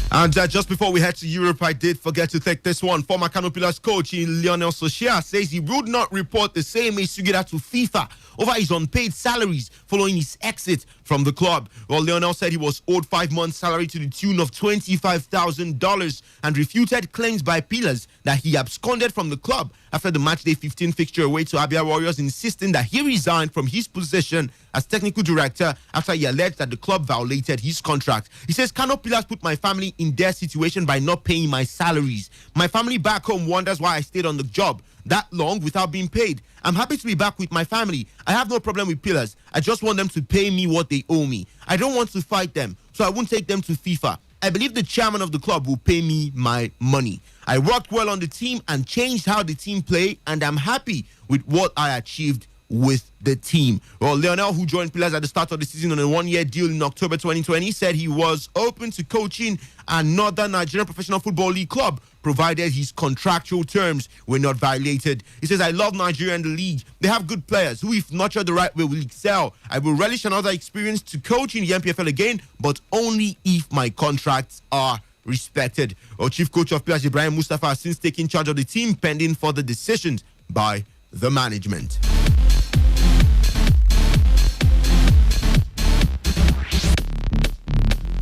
And just before we head to Europe, I did forget to take this one. Former Kano Pillars coach Lionel Soshia says he would not report the same Sugida to FIFA over his unpaid salaries following his exit from the club. Well, Lionel said he was owed 5 months' salary to the tune of $25,000 and refuted claims by Pillars that he absconded from the club after the matchday 15 fixture away to Abia Warriors, insisting that he resigned from his position as technical director after he alleged that the club violated his contract. He says, Kano Pillars put my family in their situation by not paying my salaries. My family back home wonders why I stayed on the job that long without being paid. I'm happy to be back with my family. I have no problem with Pillars. I just want them to pay me what they owe me. I don't want to fight them, so I won't take them to FIFA. I believe the chairman of the club will pay me my money. I worked well on the team and changed how the team play, and I'm happy with what I achieved with the team. Well, Lionel, who joined Pillars at the start of the season on a 1-year deal in October 2020, said he was open to coaching another Nigerian Professional Football League club, provided his contractual terms were not violated. He says, I love Nigeria and the league. They have good players who, if nurtured the right way, will excel. I will relish another experience to coach in the MPFL again, but only if my contracts are respected. Our chief coach of Pillars, Ibrahim Mustafa, has since taken charge of the team pending further decisions by the management.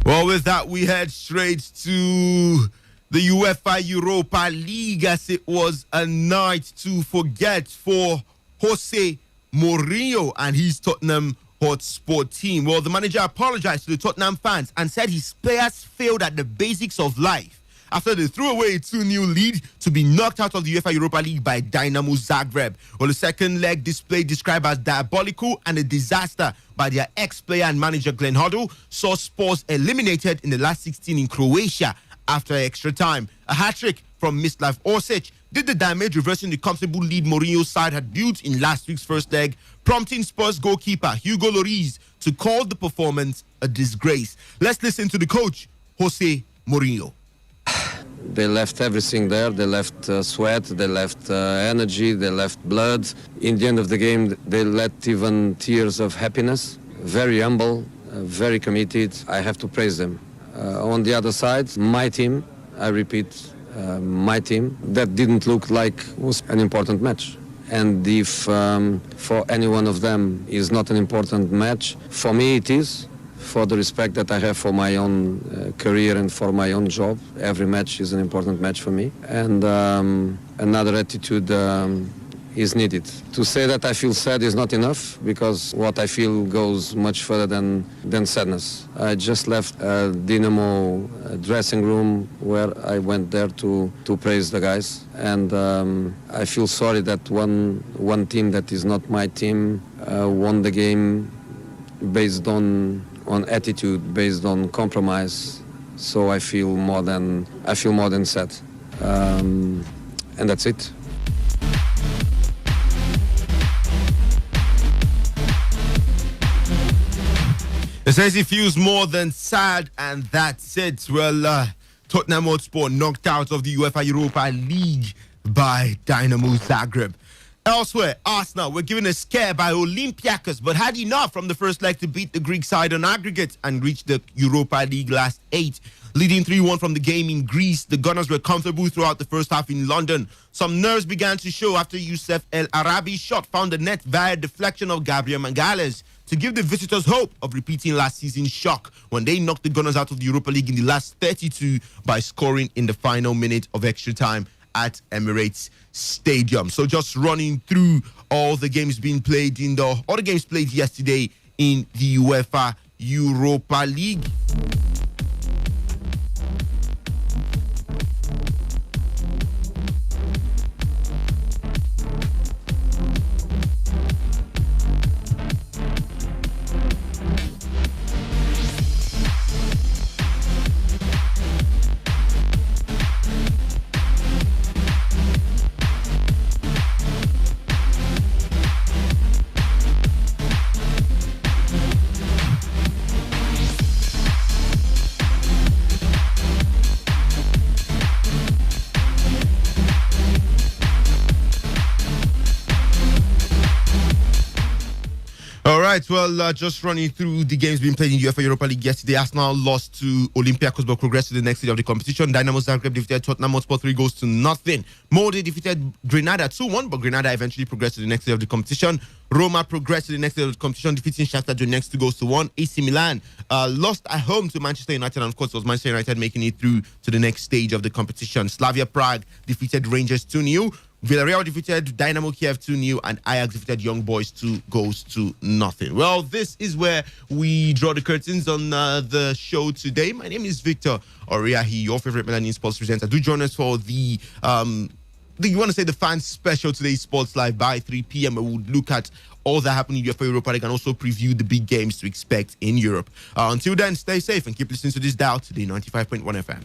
Well, with that, we head straight to The UEFA Europa League, as it was a night to forget for Jose Mourinho and his Tottenham Hotspur team. Well, the manager apologized to the Tottenham fans and said his players failed at the basics of life after they threw away a 2-0 lead to be knocked out of the UEFA Europa League by Dynamo Zagreb. Well, the second leg display described as diabolical and a disaster by their ex-player and manager Glenn Hoddle saw Spurs eliminated in the last 16 in Croatia after extra time. A hat-trick from Mislav Orsic did the damage, reversing the comfortable lead Mourinho's side had built in last week's first leg, prompting Spurs goalkeeper Hugo Lloris to call the performance a disgrace. Let's listen to the coach, Jose Mourinho. They left everything there. They left sweat, they left energy, they left blood. In the end of the game, they let even tears of happiness. Very humble, very committed. I have to praise them. On the other side, my team, I repeat, my team, that didn't look like was an important match. And if for any one of them is not an important match, for me it is. For the respect that I have for my own career and for my own job, every match is an important match for me. And another attitude is needed. To say that I feel sad is not enough, because what I feel goes much further than sadness. I just left Dynamo dressing room where I went there to praise the guys. And I feel sorry that one team that is not my team won the game based on attitude, based on compromise. So I feel more than sad, and that's it. It says he feels more than sad, and that's it. Well, Tottenham Hotspur knocked out of the UEFA Europa League by Dynamo Zagreb. Elsewhere, Arsenal were given a scare by Olympiacos, but had enough from the first leg to beat the Greek side on aggregate and reach the Europa League last 8. Leading 3-1 from the game in Greece, the Gunners were comfortable throughout the first half in London. Some nerves began to show after Youssef El Arabi's shot found the net via deflection of Gabriel Magalhaes to give the visitors hope of repeating last season's shock when they knocked the Gunners out of the Europa League in the last 32 by scoring in the final minute of extra time at Emirates Stadium. So just running through all the games being played all the games played yesterday in the UEFA Europa League. All right, well, just running through the games being played in UEFA Europa League yesterday. Arsenal lost to Olympiacos but progressed to the next stage of the competition. Dynamo Zagreb defeated Tottenham Hotspur 3-0. Molde defeated Grenada 2-1, but Grenada eventually progressed to the next stage of the competition. Roma progressed to the next stage of the competition, defeating Shakhtar Donetsk 2-1. AC Milan lost at home to Manchester United, and of course it was Manchester United making it through to the next stage of the competition. Slavia Prague defeated Rangers 2-0. Villarreal defeated Dynamo Kiev 2-0, and Ajax defeated Young Boys 2-0. Well, this is where we draw the curtains on the show today. My name is Victor Oriahi, your favorite Melanin Sports presenter. Do join us for the fans special today, Sports Live by 3 p.m. We would look at all that happened in UEFA Europa League and also preview the big games to expect in Europe. Until then, stay safe and keep listening to this dial, Today 95.1 FM.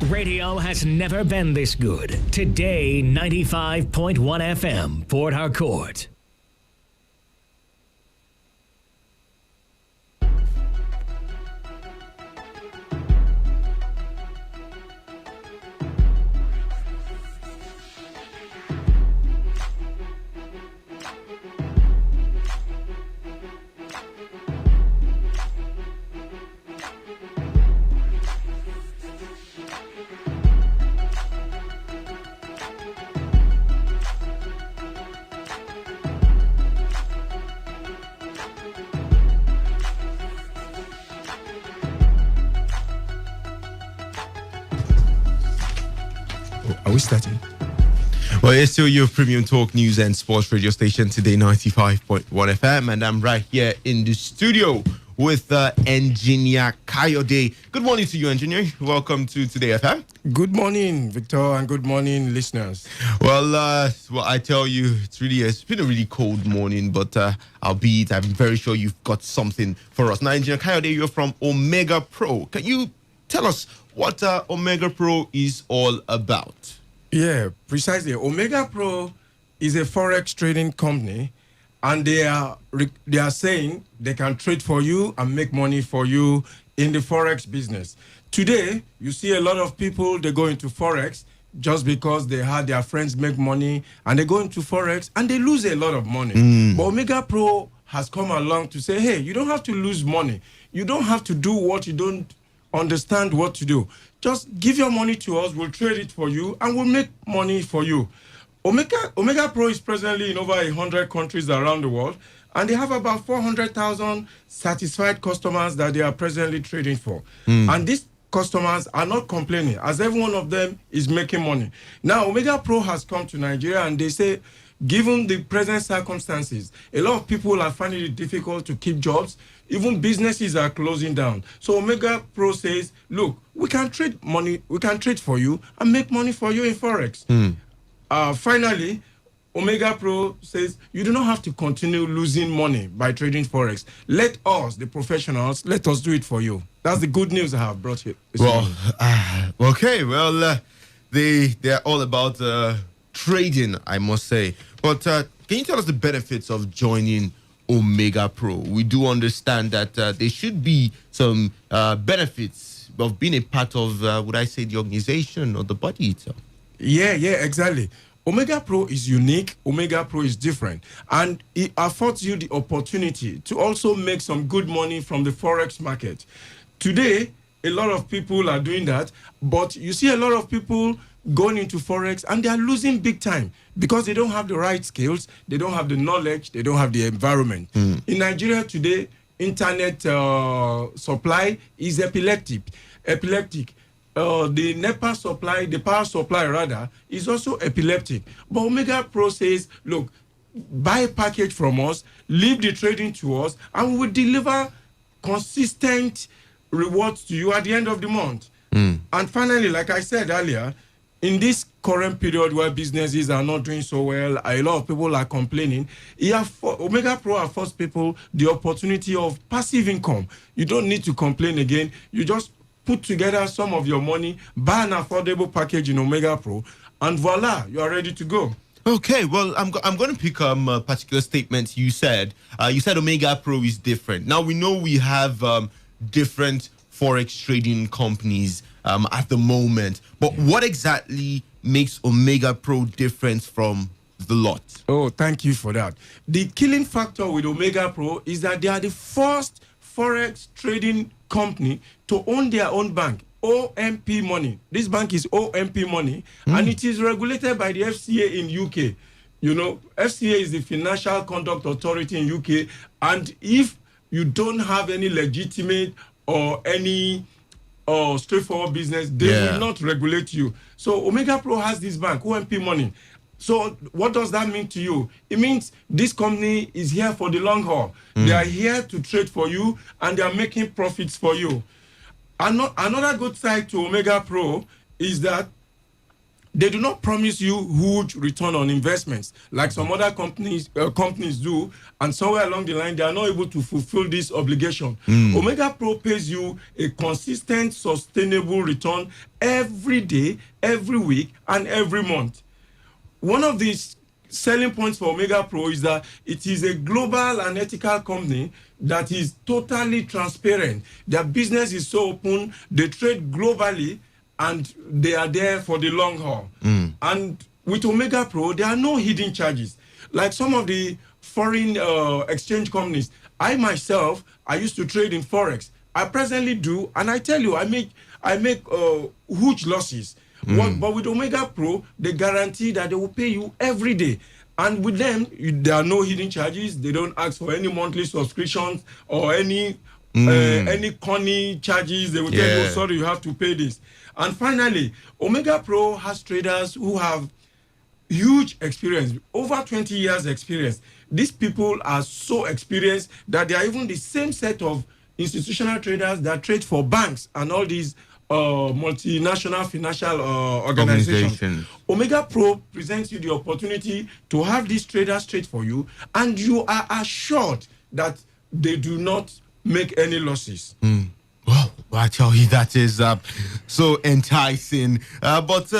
Radio has never been this good. Today, 95.1 FM, Port Harcourt. Are we starting? Well, it's still your premium talk news and sports radio station, Today 95.1 FM, and I'm right here in the studio with Engineer Kayode. Good morning to you, Engineer. Welcome to Today FM. Good morning, Victor, and good morning, listeners. Well, I tell you, it's been a really cold morning, but albeit I'm very sure you've got something for us. Now, Engineer Kayode, you're from Omega Pro. Can you tell us what Omega Pro is all about? Yeah, precisely. Omega Pro is a forex trading company, and they are saying they can trade for you and make money for you in the forex business. Today, you see a lot of people, they go into forex just because they had their friends make money, and they go into forex and they lose a lot of money. But Omega Pro has come along to say, hey, you don't have to lose money. You don't have to do what you don't understand what to do. Just give your money to us, we'll trade it for you, and we'll make money for you. Omega Pro is presently in over 100 countries around the world, and they have about 400,000 satisfied customers that they are presently trading for. And these customers are not complaining, as every one of them is making money. Now, Omega Pro has come to Nigeria, and they say, given the present circumstances, a lot of people are finding it difficult to keep jobs. Even businesses are closing down. So Omega Pro says, look, we can trade money, we can trade for you and make money for you in Forex. Finally, Omega Pro says, you do not have to continue losing money by trading Forex. Let us, the professionals, let us do it for you. That's the good news I have brought here. Well, okay, well, they're all about trading, I must say. But can you tell us the benefits of joining Omega Pro? We do understand that there should be some benefits of being a part of, would I say, the organization or the body itself? Yeah, exactly. Omega Pro is unique. Omega Pro is different. And it affords you the opportunity to also make some good money from the Forex market. Today, a lot of people are doing that, but you see a lot of people going into Forex and they are losing big time because they don't have the right skills, they don't have the knowledge, they don't have the environment. In Nigeria today, internet supply is epileptic. The NEPA supply, the power supply rather, is also epileptic. But Omega Pro says, look, buy a package from us, leave the trading to us, and we will deliver consistent rewards to you at the end of the month. And finally, like I said earlier, in this current period where businesses are not doing so well, a lot of people are complaining, Omega Pro affords people the opportunity of passive income. You don't need to complain again. You just put together some of your money, buy an affordable package in Omega Pro, and voila, you are ready to go. Okay, well, I'm going to pick a particular statement you said. You said Omega Pro is different. Now, we know we have different Forex trading companies at the moment. But what exactly makes Omega Pro different from the lot? Oh, thank you for that. The killing factor with Omega Pro is that they are the first Forex trading company to own their own bank, OMP Money. This bank is OMP Money, and it is regulated by the FCA in UK. You know, FCA is the Financial Conduct Authority in UK, and if you don't have any legitimate or any straightforward business, they will not regulate you. So Omega Pro has this bank, OMP Money. So what does that mean to you? It means this company is here for the long haul. They are here to trade for you, and they are making profits for you. Another good side to Omega Pro is that they do not promise you huge return on investments like some other companies do, and somewhere along the line they are not able to fulfill this obligation. Omega Pro pays you a consistent, sustainable return every day, every week, and every month. One of these selling points for Omega Pro is that it is a global and ethical company that is totally transparent. Their business is so open, they trade globally, and they are there for the long haul. And with Omega Pro, there are no hidden charges. Like some of the foreign exchange companies, I myself, I used to trade in Forex. I presently do, and I tell you, I make huge losses. But with Omega Pro, they guarantee that they will pay you every day. And with them, there are no hidden charges. They don't ask for any monthly subscriptions or any any corny charges. They will tell you, Yeah. sorry, you have to pay this. And finally, Omega Pro has traders who have huge experience, over 20 years experience. These people are so experienced that they are even the same set of institutional traders that trade for banks and all these multinational financial organizations. Omega Pro presents you the opportunity to have these traders trade for you, and you are assured that they do not make any losses. Well, I tell you, that is so enticing. But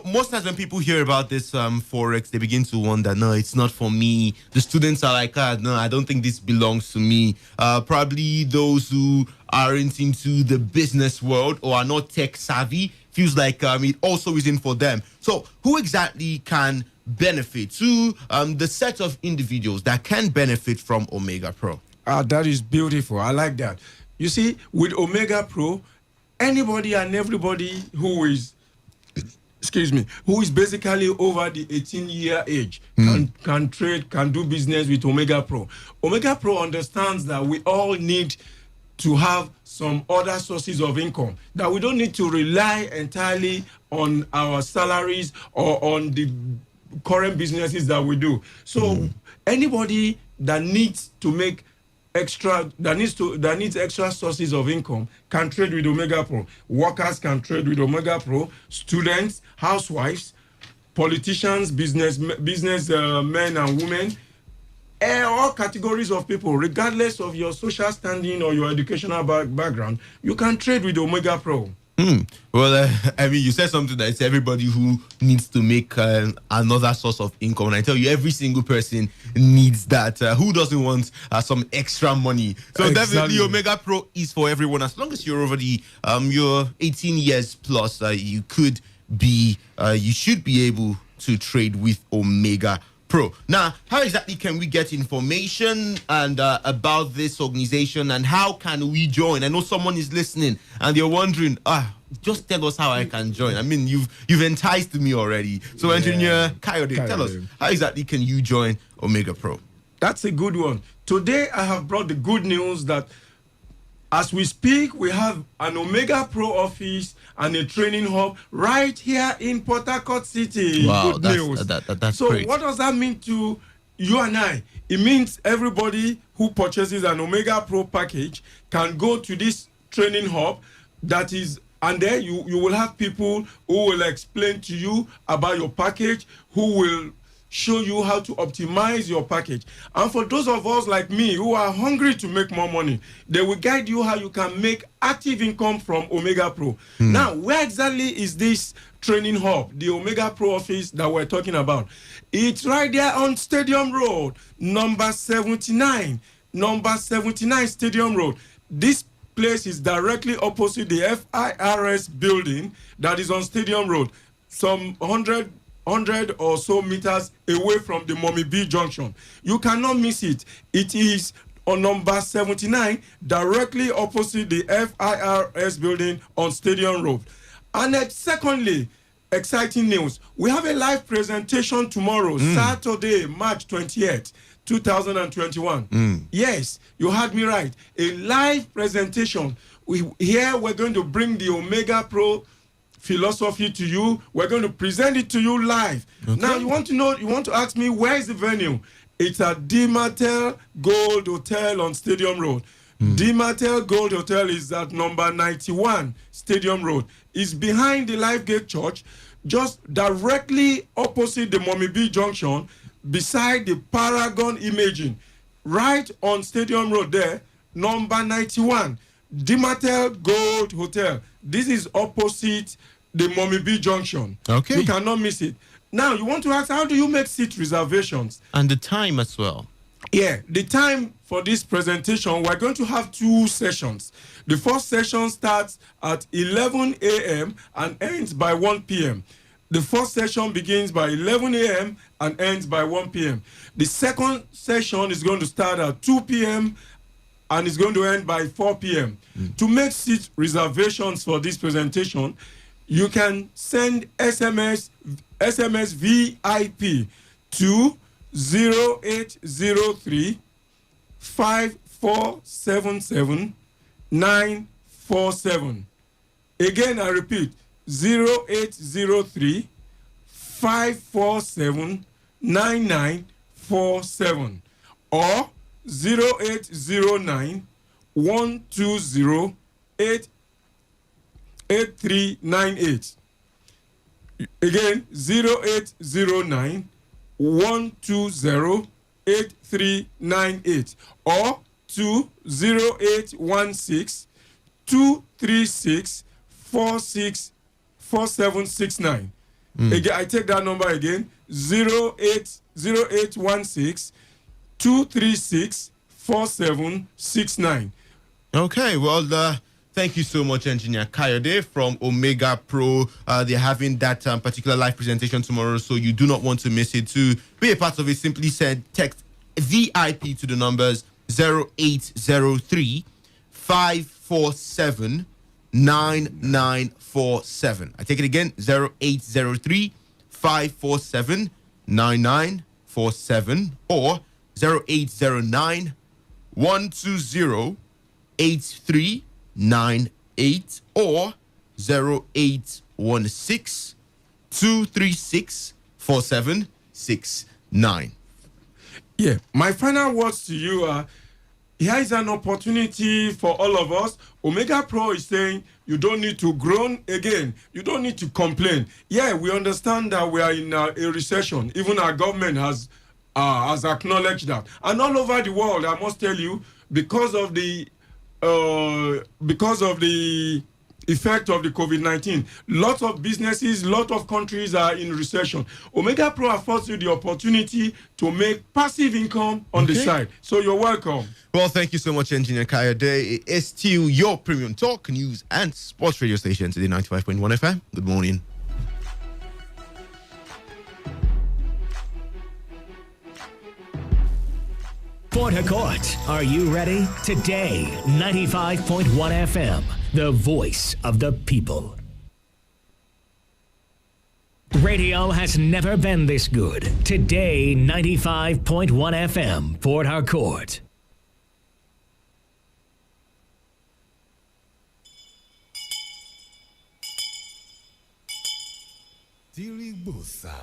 most times when people hear about this forex, they begin to wonder, no, it's not for me. The students are like, no, I don't think this belongs to me. Probably those who aren't into the business world or are not tech savvy, feels like it also isn't for them. So who exactly can benefit to the set of individuals that can benefit from Omega Pro? That is beautiful. I like that. You see, with Omega Pro, anybody and everybody who is basically over the 18-year age can trade, can do business with Omega Pro. Omega Pro understands that we all need to have some other sources of income, that we don't need to rely entirely on our salaries or on the current businesses that we do. So anybody that needs to make that needs extra sources of income can trade with Omega Pro. Workers can trade with Omega Pro. Students, housewives, politicians, business men and women, all categories of people, regardless of your social standing or your educational background, you can trade with Omega Pro. Well, you said something that it's everybody who needs to make another source of income. And I tell you, every single person needs that. Who doesn't want some extra money? So definitely Omega Pro is for everyone. As long as you're over you're 18 years plus, you should be able to trade with Omega Pro. Now, how exactly can we get information and about this organization, and how can we join? I know someone is listening and they're wondering, just tell us how I can join. I mean, you've enticed me already. So, Engineer Coyote, tell us, how exactly can you join Omega Pro? That's a good one. Today, I have brought the good news that as we speak, we have an Omega Pro office and a training hub right here in Port Harcourt City. Wow, good news. That's so great. What does that mean to you and I? It means everybody who purchases an Omega Pro package can go to this training hub and there you will have people who will explain to you about your package, who will show you how to optimize your package. And for those of us like me who are hungry to make more money, they will guide you how you can make active income from Omega Pro. Now, where exactly is this training hub, the Omega Pro office that we're talking about? It's right there on Stadium Road, number 79 Stadium Road. This place is directly opposite the FIRS building that is on Stadium Road, some 100 or so meters away from the Mommy B Junction. You cannot miss it. It is on number 79, directly opposite the FIRS building on Stadium Road. And secondly, exciting news. We have a live presentation tomorrow, Saturday, March 28th, 2021. Yes, you heard me right. A live presentation. Here we're going to bring the Omega Pro philosophy to you. We're going to present it to you live. Okay. Now, you want to ask me, where is the venue? It's at Dimatel Gold Hotel on Stadium Road. Dimatel Gold Hotel is at number 91 Stadium Road. It's behind the Life Gate Church, just directly opposite the Mommy B Junction, beside the Paragon Imaging, right on Stadium Road there, number 91, Dimatel Gold Hotel. This is opposite the Mommy B Junction. Okay. You cannot miss it. Now, you want to ask, how do you make seat reservations? And the time as well. Yeah, the time for this presentation, we're going to have 2 sessions. The first session starts at 11 a.m. and ends by 1 p.m. The first session begins by 11 a.m. and ends by 1 p.m. The second session is going to start at 2 p.m. and is going to end by 4 p.m. To make seat reservations for this presentation, you can send SMS VIP to 0803 540 477 947. Again, I repeat, 0803 547 9947 or 0809 120 8398. Again, 0809 120 8398 or 0816 236 4769. Again, I take that number again, 0816 236 4769. Okay, well, thank you so much, Engineer Kayode from Omega Pro. They're having that particular live presentation tomorrow, so you do not want to miss it. To be a part of it, simply text VIP to the numbers 0803 547 9947. I take it again, 0803 547 9947 or 0809 120 8398 or 0816 236 4769. Yeah, my final words to you are, here is an opportunity for all of us. Omega Pro is saying you don't need to groan again. You don't need to complain. Yeah, we understand that we are in a recession. Even our government has acknowledged that. And all over the world, I must tell you, because of the effect of the COVID-19, lots of businesses, lots of countries are in recession. Omega Pro affords you the opportunity to make passive income on the side. So you're welcome. Well, thank you so much, Engineer Kayode. It is still your premium talk, news, and sports radio station, Today 95.1 FM. Good morning. Port Harcourt, are you ready? Today, 95.1 FM, the voice of the people. Radio has never been this good. Today, 95.1 FM, Port Harcourt. Bossa.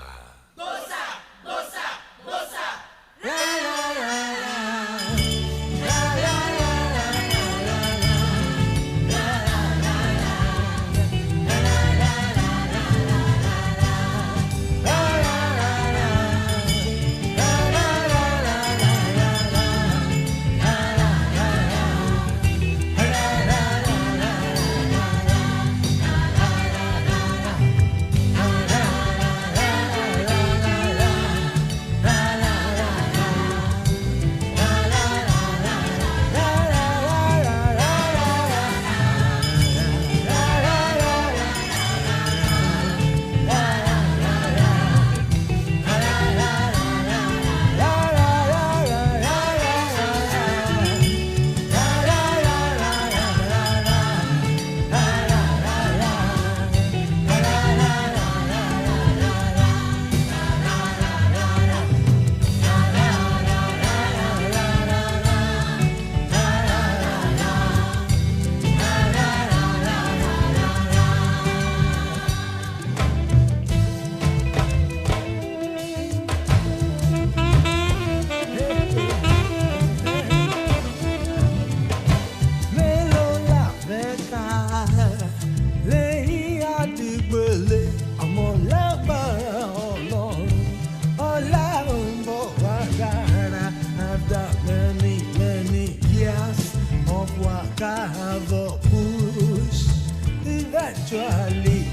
Eventually,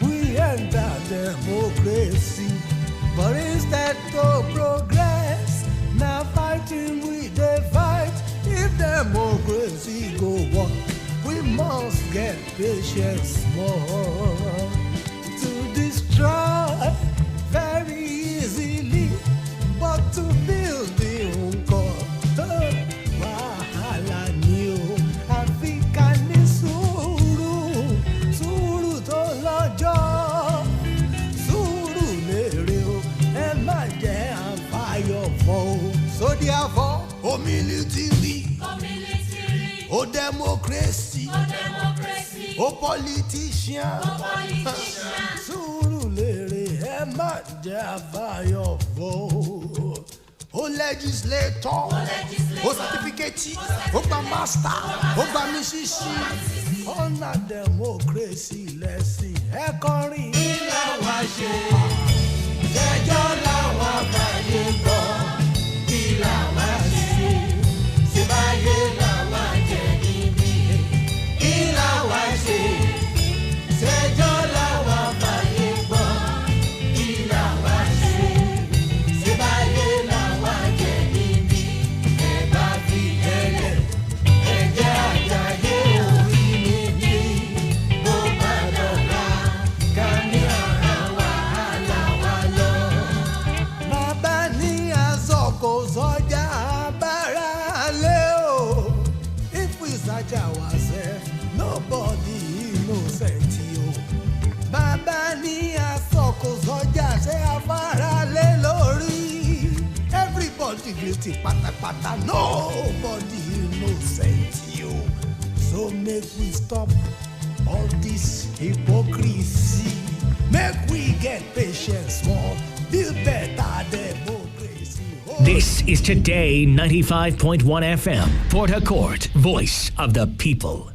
we enter democracy, but instead to progress, now fighting we the fight. If democracy go on, we must get patience more to destroy very easily, but to build the uncle. Wahala new African suru to lọ́jọ́ suru lere o ẹ má jẹ́ àfàyọ̀ fọ́ o. So therefore, humility we. oh democracy, oh politician, Surulere ẹ má jẹ́ àbáyọ vote. Oh legislator, oh certificate, oh gba master, oh gba misisi. Ọ̀nà democracy lẹ́sìn ẹ kọrin. Ilé wa ṣe, ṣẹjọ́ làwọn àbáyé gbọ́. Ilé wa ṣe, ṣèbáyé làwọn jẹ níbí. Ilé wa ṣe, ṣẹjọ́ làwọn àbáyé gbọ́. Ilé wa ṣe, ṣèbáyé làwọn jẹ níbí. Ẹ bá fi ẹlẹ̀, ẹ jẹ́ àjàyè orí níbí. Bó bá dọ̀la, ká ní ọ̀rọ̀ wàhálà wa lọ. Bàbá ní àsọkò sọ́jà abára lé o. If we search ourselves, nobody innocent o. Bàbá ní àsọkò sọ́jà ṣe afárá lé lórí. Everybody guilty pátápátá, nobody innocent o. So make we stop all this hypocrisy. Make we get patience more, build better democracy. This is Today 95.1 FM, Port Harcourt, voice of the people.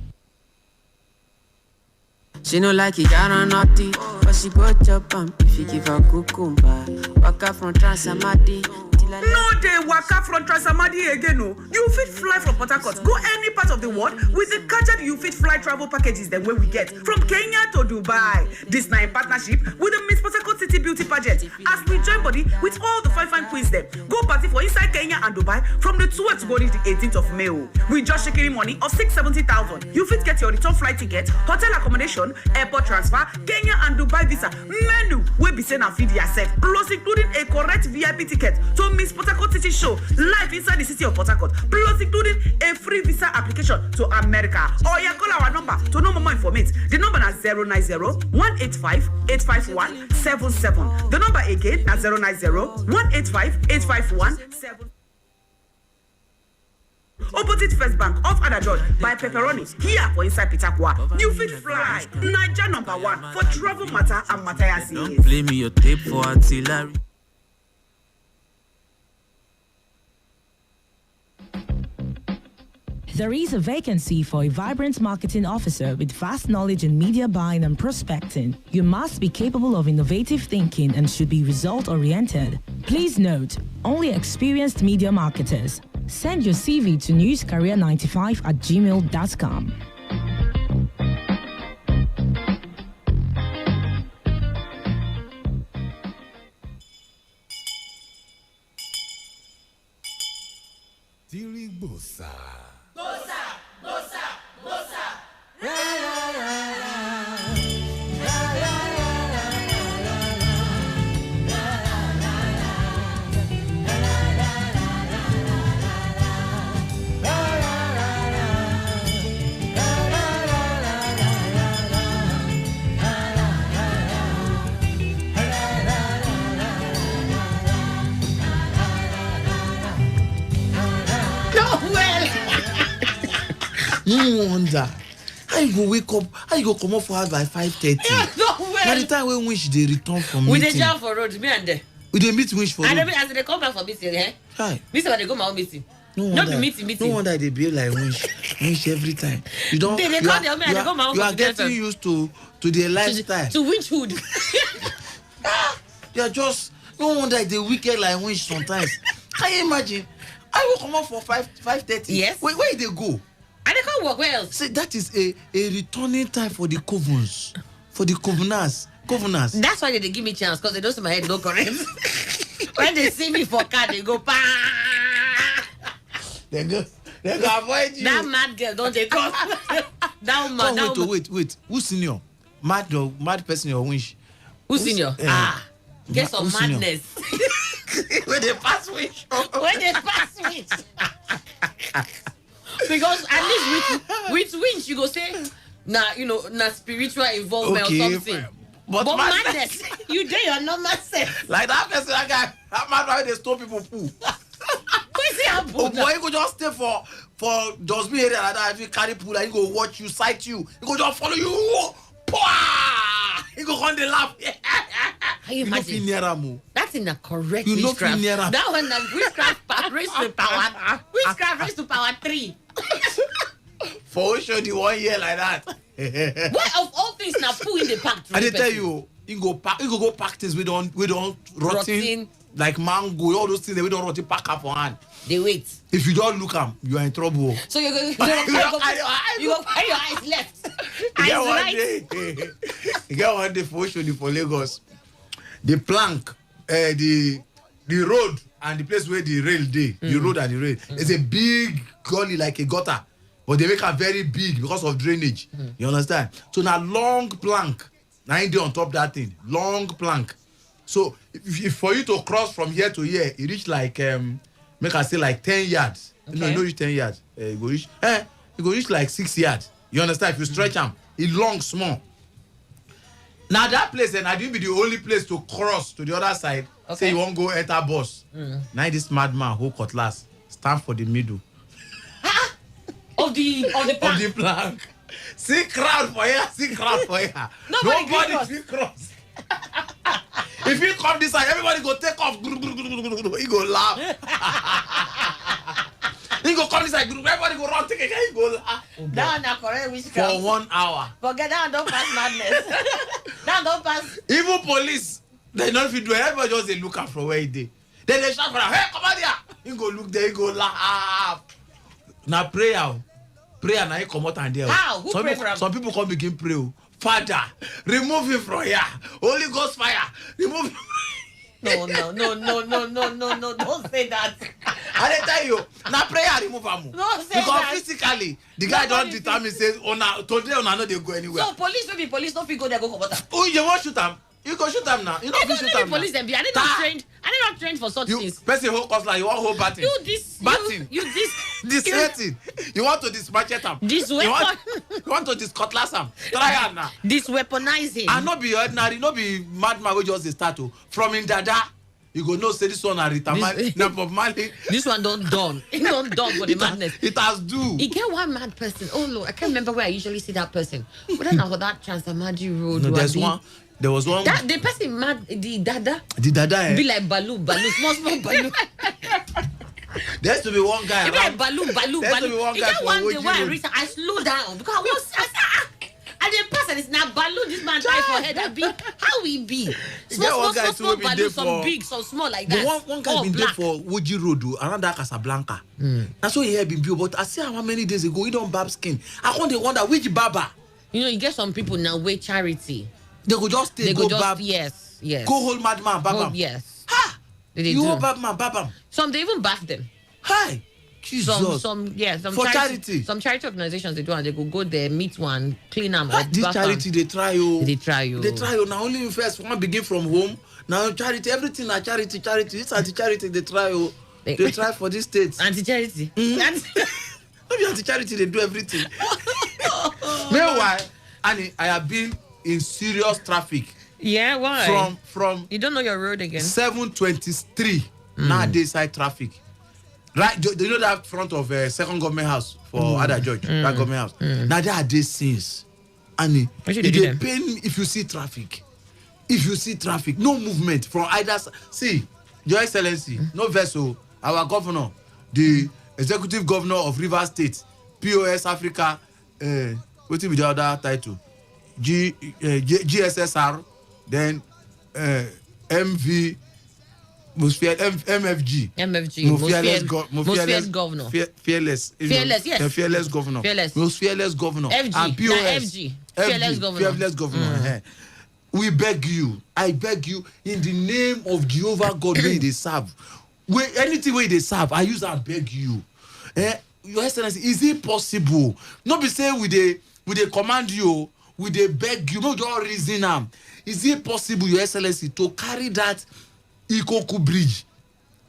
She no like it, I don't naughty, but she go chop if you give her cucumber. Waka from Transamadi. No day waka from Transamadi again, no. You fit fly from Port Harcourt, go any part of the world with the gadget you fit fly travel packages them where we get from Kenya to Dubai. This now in partnership with the Miss Port Harcourt City Beauty Pageant. As we join body with all the fine queens them, go party for inside Kenya and Dubai from the 12th to go to the 18th of May. We just shaking money of 670,000. You fit get your return flight ticket, hotel accommodation, airport transfer, Kenya and Dubai visa, menu will be sent and feed yourself, plus including a correct VIP ticket to Miss Port Harcourt City Show live inside the city of Port Harcourt, plus including a free visa application to America. Or you call our number to know more information. The number is 090-185-851-77. The number again is 090-185-851-77. Opposite First Bank off Adajord by Pepperoni here for inside Pitakwa. You fit fly. Niger #1 for travel matter and Matthias. Don't play me your tape for artillery. There is a vacancy for a vibrant marketing officer with vast knowledge in media buying and prospecting. You must be capable of innovative thinking and should be result-oriented. Please note, only experienced media marketers. Send your CV to newscareer95@gmail.com. Tirigbosa. Bosa, bosa, bosa. No wonder. How you go wake up? How you go come up for house by 5:30? By the time when Winch they return from We meeting. dey jam for road, me and them. We dey meet Winch for road. And as they come back for meeting, eh? Hi. Meeting when they go my own meeting. No Not wonder. be meeting. No wonder they behave like Winch. Winch every time. You don't. They you call are- their man, you they are- go my own You for are getting together. used to their lifestyle. To Winchwood. You are just. No wonder they wicked like Winch sometimes. Can you imagine? I will come up for 5:30. Yes. Where they go? And they can't work well. See, that is a returning time for the covens, for the covenants. That's why they give me chance, because they don't see my head no correct. When they see me for car, they go pa. They go avoid you. That mad girl, don't they come? That man. Wait. Who's senior? Mad person or Winch? Who's senior? Get some madness. When they pass Winch. Because at least with Winch, you go say, na spiritual involvement or something. But madness, you do your normal self. Like that person, that guy, that man, why they stole people poo. Oh boy, you could just stay for just be area like that, if you carry pool, he go watch you, sight you, he go just follow you. Pwah! He go on the laugh. You don't feel near him. That's in a correct You don't witchcraft. feel near him. That one, witchcraft raised to power. Witchcraft raised to power 3. For sure, the 1 year like that. Why of all things now put in the pack? I dey tell you, you go pack things we don't rotten like mango, all those things that we don't rotten pack up for hand. They wait. If you don't look am, you are in trouble. So you go carry your eyes left. You get Eyes one right. day. You get one day for Oshodi for Lagos. The plank, the road and the place where the rail dey, the road and the rail, is a big gully like a gutter, but they make it very big because of drainage. You understand? So now long plank, now dey on top that thing, long plank. So if for you to cross from here to here, it reach like make I say like 10 yards. Okay. No, you reach 10 yards. You go reach like 6 yards. You understand? If you stretch them, it long small. Now that place, and I didn't be the only place to cross to the other side. Okay. Say you won't go enter bus. Now this madman who cutlass stand for the middle. of the plank. See crowd for here, see crowd for here. Nobody will cross. If you come this side, everybody go take off. He go laugh. He go come this side, everybody go run, take again, he go laugh. That one correct witchcraft. For 1 hour. Forget that, don't pass madness. That don't pass. Even police, they don't fit do it. Everybody just they look at from where he dey. Then they shout for him, hey, come on here. He go look there, he go laugh. Now prayer now he come out and there. How? Who pray for him? Some people come begin pray. Father, remove him from here. Holy Ghost fire, remove him. No, don't say that. I tell you, now prayer remove him. Don't say because that. physically, the guy don't determine, says, today I know they go anywhere. So police will be police, don't fit go there, go come out. Oh, you want shoot him? You go shoot him now. You don't shoot him now. Police them be. I did not trained for such things. Person who cause like you want whole batting. You this you want to dismatch him. This weapon. You want to discutlass him. Try it now. This weaponizing. And not be ordinary, not be madman who just start to. From in dada, you go no say this one are Marley. This one don't done. It don't done for the madness. It has do. It get one mad person. Oh Lord, I can't remember where I usually see that person. But then I got that Transamaji Road. No, there's one. There was one. The person mad, the dada. The dada. Be like balloon, small balloon. There has to be one guy. Be like balloon. There has to be one guy from one day when I reached, I slow down because I didn't pass and it's not balloon. This man try for head. I be how we be. Small balloon, some big, some small like that. One guy been there for Woji Road around that Casablanca. That's what he had been built. But I see how many days ago he don't barb skin. I can't wonder which barber. You know, you get some people now with charity. They go just stay, go barb. Yes. Go hold madman, babam. Yes. Ha! You hold madman, babam. Some they even bath them. Hi. Jesus. Some for charity. Some charity organizations they do and they go there, meet one, clean them. This charity they try you. They try you. Now only first one begin from home. Now charity, everything are charity. This anti-charity they try you. They try for these states. Anti-charity. Maybe anti-charity they do everything. Meanwhile, Annie, I have been in serious traffic. Yeah, why? From you don't know your road again. 723 nowadays side traffic. Right, do you know that front of second government house for Ada George? That government house. Now there are these scenes, and it pain if you see traffic. If you see traffic, no movement from either side. See, Your Excellency, no vessel. Our governor, the executive governor of Rivers State, POS Africa. What will be the other title? GSSR, then MV. MFG. Most governor. Fearless, yes. Fearless governor. Most fearless governor. FG. And POS. FG. Fearless governor. Fearless governor. We beg you. I beg you in the name of Jehovah God where they serve. Anything where they serve, I use and beg you. Your Excellency, is it possible? Not be saying we they command you, we they beg you, no just reason am. Is it possible, Your Excellency, to carry that Ikoku bridge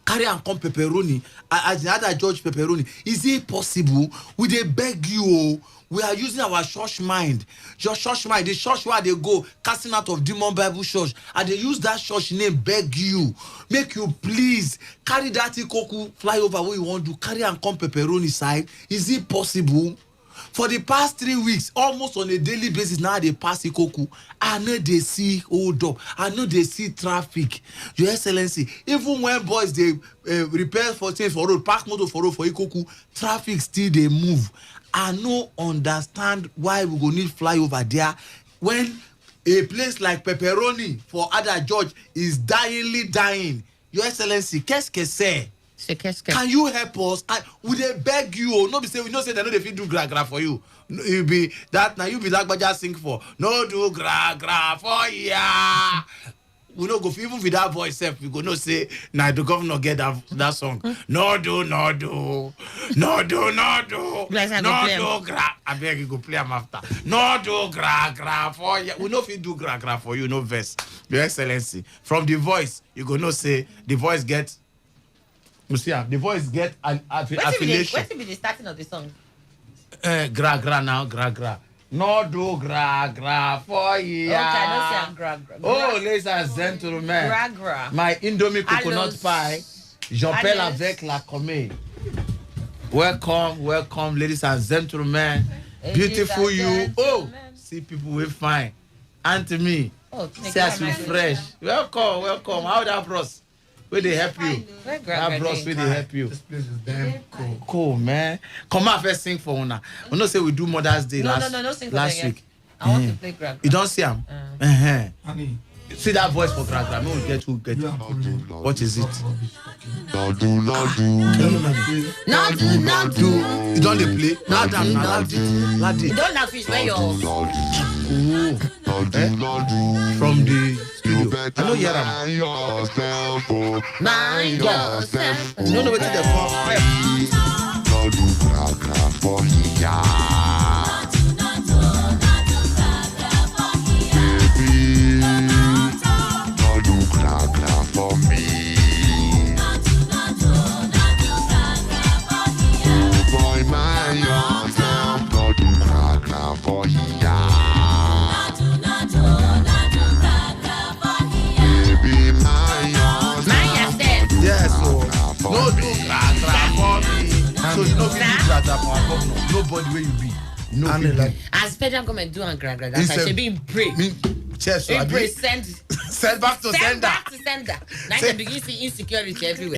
carry and come pepperoni as the other judge pepperoni. Is it possible? We dey beg you. We are using our church mind. Your church mind, the church where they go, casting out of demon Bible church, and they use that church name, beg you. Make you please carry that ikoku, fly over where you want to, carry and come pepperoni side. Is it possible? For the past 3 weeks, almost on a daily basis, now they pass ikoku. I know they see hold up. I know they see traffic. Your Excellency, even when boys they repair for things for road, park motor for road for ikoku, traffic still they move. I no understand why we go need fly over there when a place like pepperoni for other judge is dying. Your Excellency, qu'est-ce que c'est? Can you help us? We dey beg you. No be say we know say they no dey fit do gra for you. You be that now you be like Baja sing for no do gra for ya. We no go even with that voice self. We go no say now the governor get that song. No do gra. I beg you go play them after. No do gra for ya. We no fit do gra for you. No verse. Your Excellency, from the voice you go no say the voice get. You see, the voice get an affiliation. What will be the starting of the song? Gra now. No do gra for ya. Okay, I don't say I'm gra. Oh, ladies and gentlemen. Gra. My Indomie coconut pie. J'appelle avec la comée. Welcome, ladies and gentlemen. Beautiful you. Oh, see people we fine. Auntie me. Oh, see as you fresh. Welcome. How that bros? Where they help you? That bros where they help you? This place is damn cool. Cool, man. Come on, first sing for Una. We know say we do Mother's Day No, sing for last week. I want to play Gra. You don't see him? Honey. See that voice for Gra. Me will get who get it. What is it? No do. You don't dey play? Lad it. You don't have fish where you're. From the studio. I know you hear am. Mind yourself. You don't know what they call. No do gra for ya. Baby, no do gra for me. Boy, mind yourself. No do gra for ya. Baby, mind yourself. Yes, so no do gra for me. So you know if you gra for governor, nobody where you be. No like as federal government do and gra. That's why she being pray. Yes, so pray send back to sender. Now you begin to see insecurity everywhere.